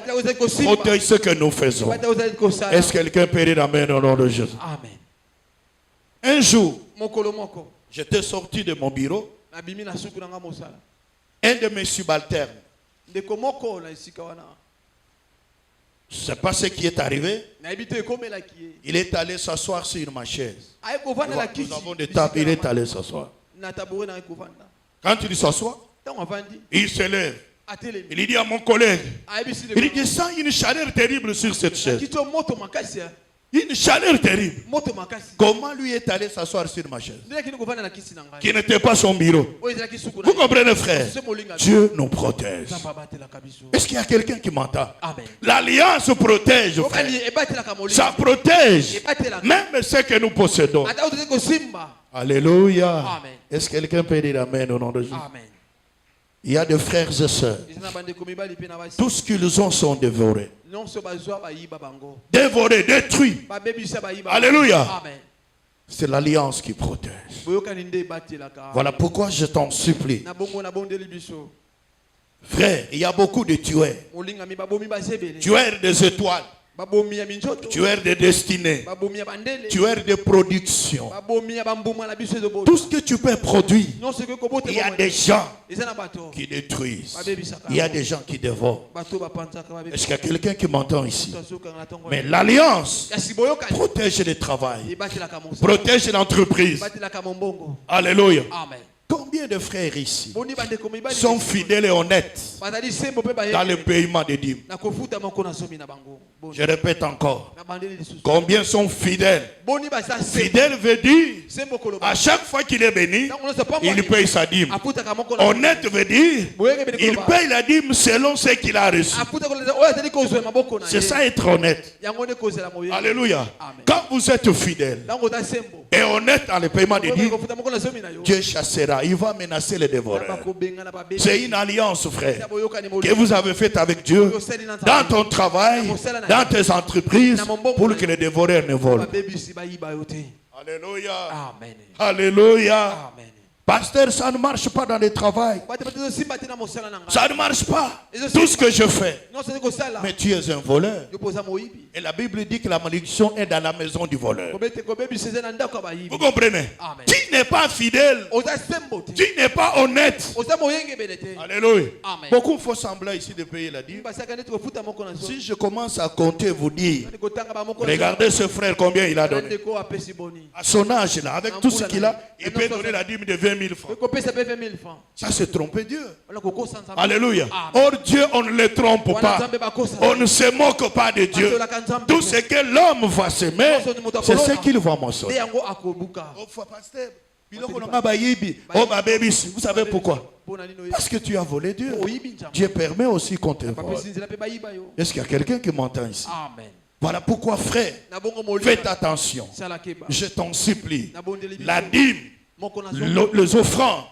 Protège ce que nous faisons. Est-ce que quelqu'un peut dire Amen au nom de Jésus? Amen. Un jour, j'étais sorti de mon bureau. Un de mes subalternes, je ne sais pas ce qui est arrivé. Il est allé s'asseoir sur ma chaise. Nous avons des tables, il est allé s'asseoir. Quand il s'assoit, il se lève. Il dit à mon collègue, il dit, sens une chaleur terrible sur cette chaise. Une chaleur terrible. Comment lui est allé s'asseoir sur ma chaise qui n'était pas son bureau? Vous comprenez, frère? Dieu nous protège. Est-ce qu'il y a quelqu'un qui m'entend? L'alliance protège, frère. Ça protège même ce que nous possédons. Alléluia. Est-ce que quelqu'un peut dire Amen au nom de Jésus? Amen. Il y a des frères et sœurs. Tout ce qu'ils ont sont dévorés. Dévorés, détruits. Alléluia. C'est l'alliance qui protège. Voilà pourquoi je t'en supplie. Frère, il y a beaucoup de tueurs. Tueurs des étoiles. Tueurs de destinée, tueurs de production. Tout ce que tu peux produire, il y a des gens qui détruisent. Il y a des gens qui dévorent. Est-ce qu'il y a quelqu'un qui m'entend ici? Mais l'alliance protège le travail, protège l'entreprise. Alléluia. Combien de frères ici sont fidèles et honnêtes dans le paiement des dîmes? Je répète encore. Combien sont fidèles? Fidèle veut dire à chaque fois qu'il est béni, il paye sa dîme. Honnête veut dire il paye la dîme selon ce qu'il a reçu. C'est ça être honnête. Alléluia. Quand vous êtes fidèle et honnête dans le paiement des dîmes, Dieu chassera. Il va menacer les dévoreurs. C'est une alliance, frère, que vous avez faite avec Dieu dans ton travail, dans tes entreprises, pour que les dévoreurs ne volent. Alléluia. Amen. Alléluia. Amen. Pasteur, ça ne marche pas dans le travail. Ça ne marche pas. Tout ce que je fais. Mais tu es un voleur. Et la Bible dit que la malédiction est dans la maison du voleur. Vous comprenez? Amen. Tu n'es pas fidèle. Tu n'es pas honnête. Alléluia. Amen. Beaucoup font semblant ici de payer la dîme. Si je commence à compter, vous dire, regardez ce frère combien il a donné. À son âge là, avec tout ce qu'il a, il peut donner la dîme de 20 000 francs. Ça c'est tromper Dieu. Alléluia. Or Dieu, on ne le trompe pas. On ne se moque pas de Dieu. Tout ce que l'homme va semer, c'est ce qu'il va moissonner. Vous savez pourquoi? Parce que tu as volé Dieu. Dieu permet aussi qu'on te vole. Est-ce qu'il y a quelqu'un qui m'entend ici? Amen. Voilà pourquoi, frère, faites attention. Je t'en supplie. La dîme, les offrandes,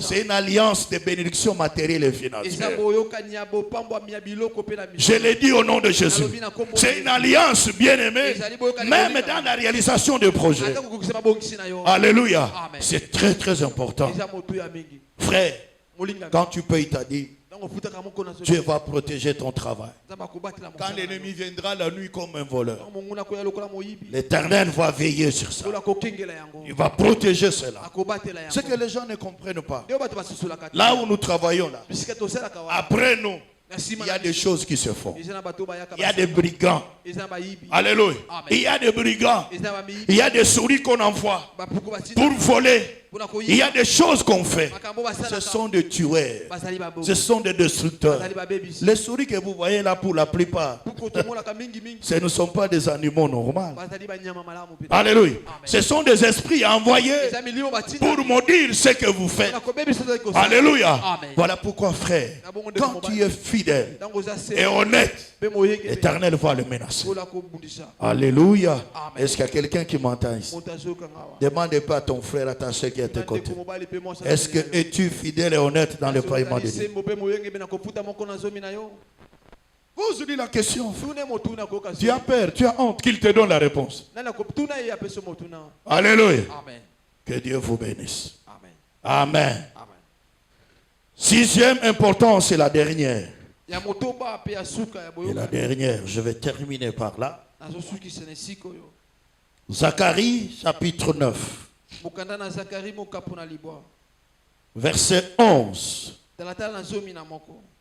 c'est une alliance de bénédiction matérielle et financière. Je l'ai dit au nom de Jésus. C'est une alliance bien-aimée, même dans la réalisation des projets. Alléluia. C'est très très important. Frère, quand tu payes ta dîme, Dieu va protéger ton travail. Quand l'ennemi viendra la nuit comme un voleur, l'Éternel va veiller sur ça. Il va protéger cela. Ce que les gens ne comprennent pas. Là où nous travaillons, là, après nous, il y a des choses qui se font. Il y a des brigands. Alléluia. Il y a des brigands. Il y a des souris qu'on envoie pour voler. Il y a des choses qu'on fait. Ce sont des tueurs. Ce sont des destructeurs. Les souris que vous voyez là, pour la plupart, ce ne sont pas des animaux normaux. Alléluia. Ce sont des esprits envoyés pour maudire ce que vous faites. Alléluia. Voilà pourquoi, frère, quand tu es fidèle et honnête, l'Éternel va le menacer. Alléluia. Est-ce qu'il y a quelqu'un qui m'entend ici? Demande pas à ton frère, à ta soeur qui est à tes côtés. Est-ce que es-tu fidèle et honnête dans le paiement de Dieu? Vous dites la question. Tu as peur, tu as honte qu'il te donne la réponse. Alléluia. Que Dieu vous bénisse. Amen. Sixième importance, c'est la dernière. Et la dernière, je vais terminer par là. Zacharie chapitre 9. Verset 11.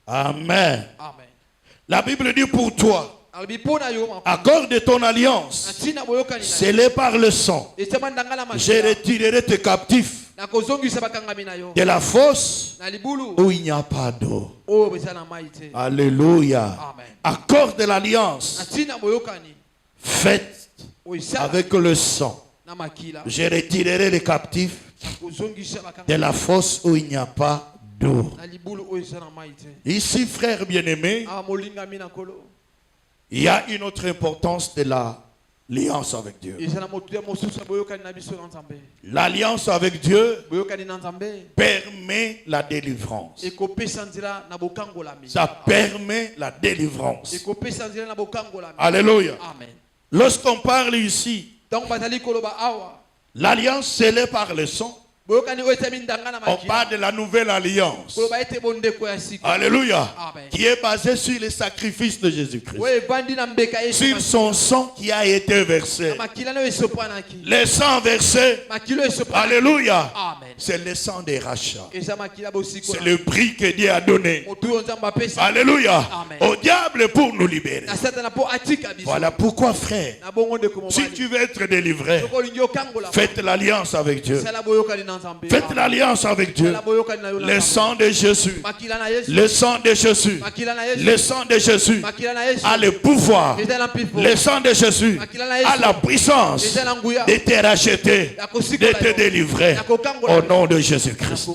Amen. La Bible dit pour toi, accorde ton alliance, scellée par le sang. Je retirerai tes captifs de la fosse où il n'y a pas d'eau. Alléluia. Accorde l'alliance faite avec le sang. Je retirerai les captifs de la fosse où il n'y a pas d'eau. Ici, frère bien-aimé, il y a une autre importance de l'alliance avec Dieu. L'alliance avec Dieu permet la délivrance. Ça permet la délivrance. Alléluia. Lorsqu'on parle ici, l'alliance scellée par le sang, on parle de la nouvelle alliance. Alléluia. Qui est basée sur les sacrifices de Jésus-Christ. Sur son sang qui a été versé. Le sang versé. Alléluia. C'est le sang des rachats. C'est le prix que Dieu a donné. Alléluia. Au diable pour nous libérer. Voilà pourquoi, frère, si tu veux être délivré, faites l'alliance avec Dieu. Faites l'alliance avec Dieu. Le sang de Jésus. Le sang de Jésus. Le sang de Jésus a le pouvoir. Le sang de Jésus a la puissance de te racheter, de te délivrer au nom de Jésus-Christ.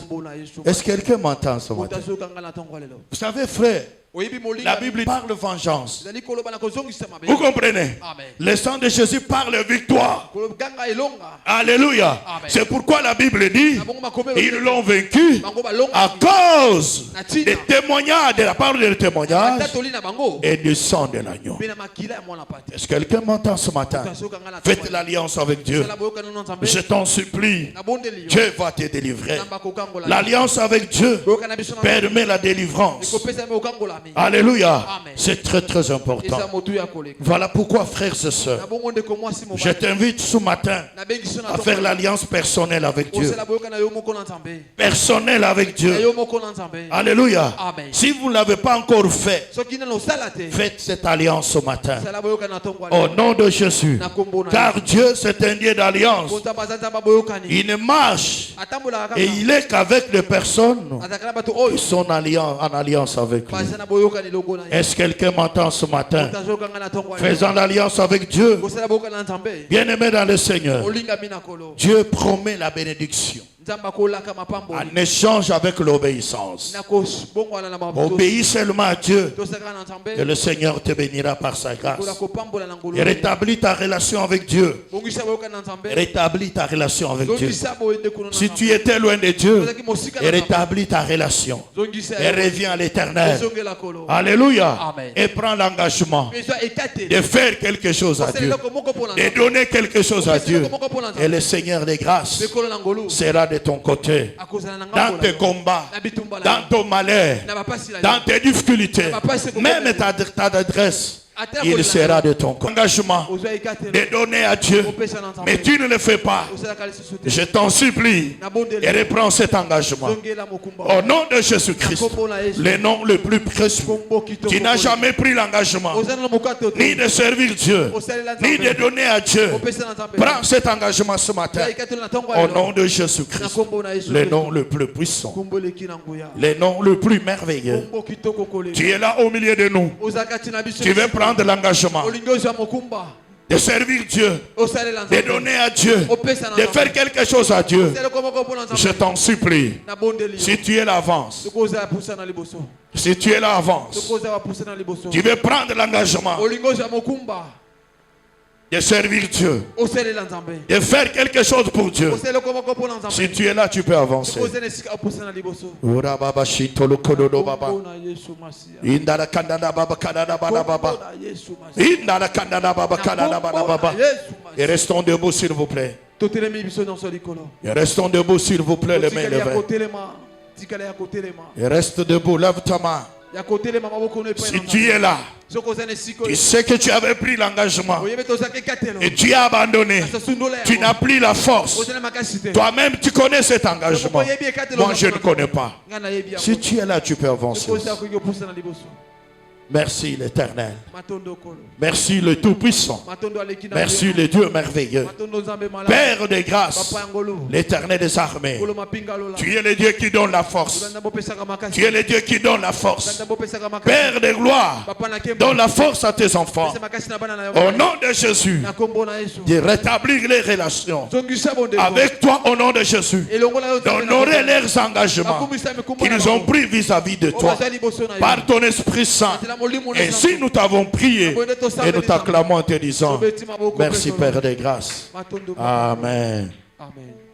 Est-ce que quelqu'un m'entend ce matin? Vous savez, frère, la Bible parle de vengeance. Vous comprenez? Le sang de Jésus parle de victoire. Alléluia. C'est pourquoi la Bible dit ils l'ont vaincu à cause des témoignages, de la parole des témoignages et du sang de l'agneau. Est-ce que quelqu'un m'entend ce matin? Faites l'alliance avec Dieu. Je t'en supplie. Dieu va te délivrer. L'alliance avec Dieu permet la délivrance. Alléluia. C'est très très important. Voilà pourquoi, frères et sœurs, je t'invite ce matin à faire l'alliance personnelle avec Dieu. Personnelle avec Dieu. Alléluia. Si vous ne l'avez pas encore fait, faites cette alliance ce matin. Au nom de Jésus. Car Dieu, c'est un Dieu d'alliance. Il ne marche et il est qu'avec les personnes qui sont en alliance avec lui. Est-ce que quelqu'un m'entend ce matin? Faisant l'alliance avec Dieu. Bien-aimé dans le Seigneur, Dieu promet la bénédiction en échange avec l'obéissance. Obéis seulement à Dieu et le Seigneur te bénira par sa grâce. Et rétablis ta relation avec Dieu. Rétablis ta relation avec Dieu. Si tu étais loin de Dieu, rétablis ta relation et reviens à l'Éternel. Alléluia. Et prends l'engagement de faire quelque chose à Dieu, de donner quelque chose à Dieu, et le Seigneur des grâces sera de ton côté, dans tes combats, dans ton malheur, dans tes difficultés, même ta adresse. Il sera de ton engagement de donner à Dieu, mais tu ne le fais pas. Je t'en supplie et reprends cet engagement au nom de Jésus-Christ, le nom le plus précieux. Tu n'as jamais pris l'engagement ni de servir Dieu ni de donner à Dieu. Prends cet engagement ce matin au nom de Jésus-Christ, le nom le plus puissant, le nom le plus merveilleux. Tu es là au milieu de nous. Tu veux prendre l'engagement de servir Dieu, de donner à Dieu, de faire quelque chose à Dieu. Je t'en supplie, si tu es là, avance. Si tu es là, avance. Tu veux prendre l'engagement de servir Dieu, de faire quelque chose pour Dieu. Si tu es là, tu peux avancer. Et restons debout, s'il vous plaît. Et restons debout, s'il vous plaît, les mains levées. Et reste debout, lève ta main. Si tu es là, tu sais que tu avais pris l'engagement et tu as abandonné, tu n'as plus la force. Toi-même, tu connais cet engagement. Moi, je ne connais pas. Si tu es là, tu peux avancer. Merci l'Éternel. Merci le Tout-Puissant. Merci le Dieu merveilleux. Père de grâce, l'Éternel des armées. Tu es le Dieu qui donne la force. Tu es le Dieu qui donne la force. Père de gloire, donne la force à tes enfants. Au nom de Jésus, de rétablir les relations avec toi au nom de Jésus. D'honorer leurs engagements qu'ils ont pris vis-à-vis de toi. Par ton Esprit Saint. Et si nous t'avons prié et nous t'acclamons en te disant merci Père des grâces. Amen. Amen.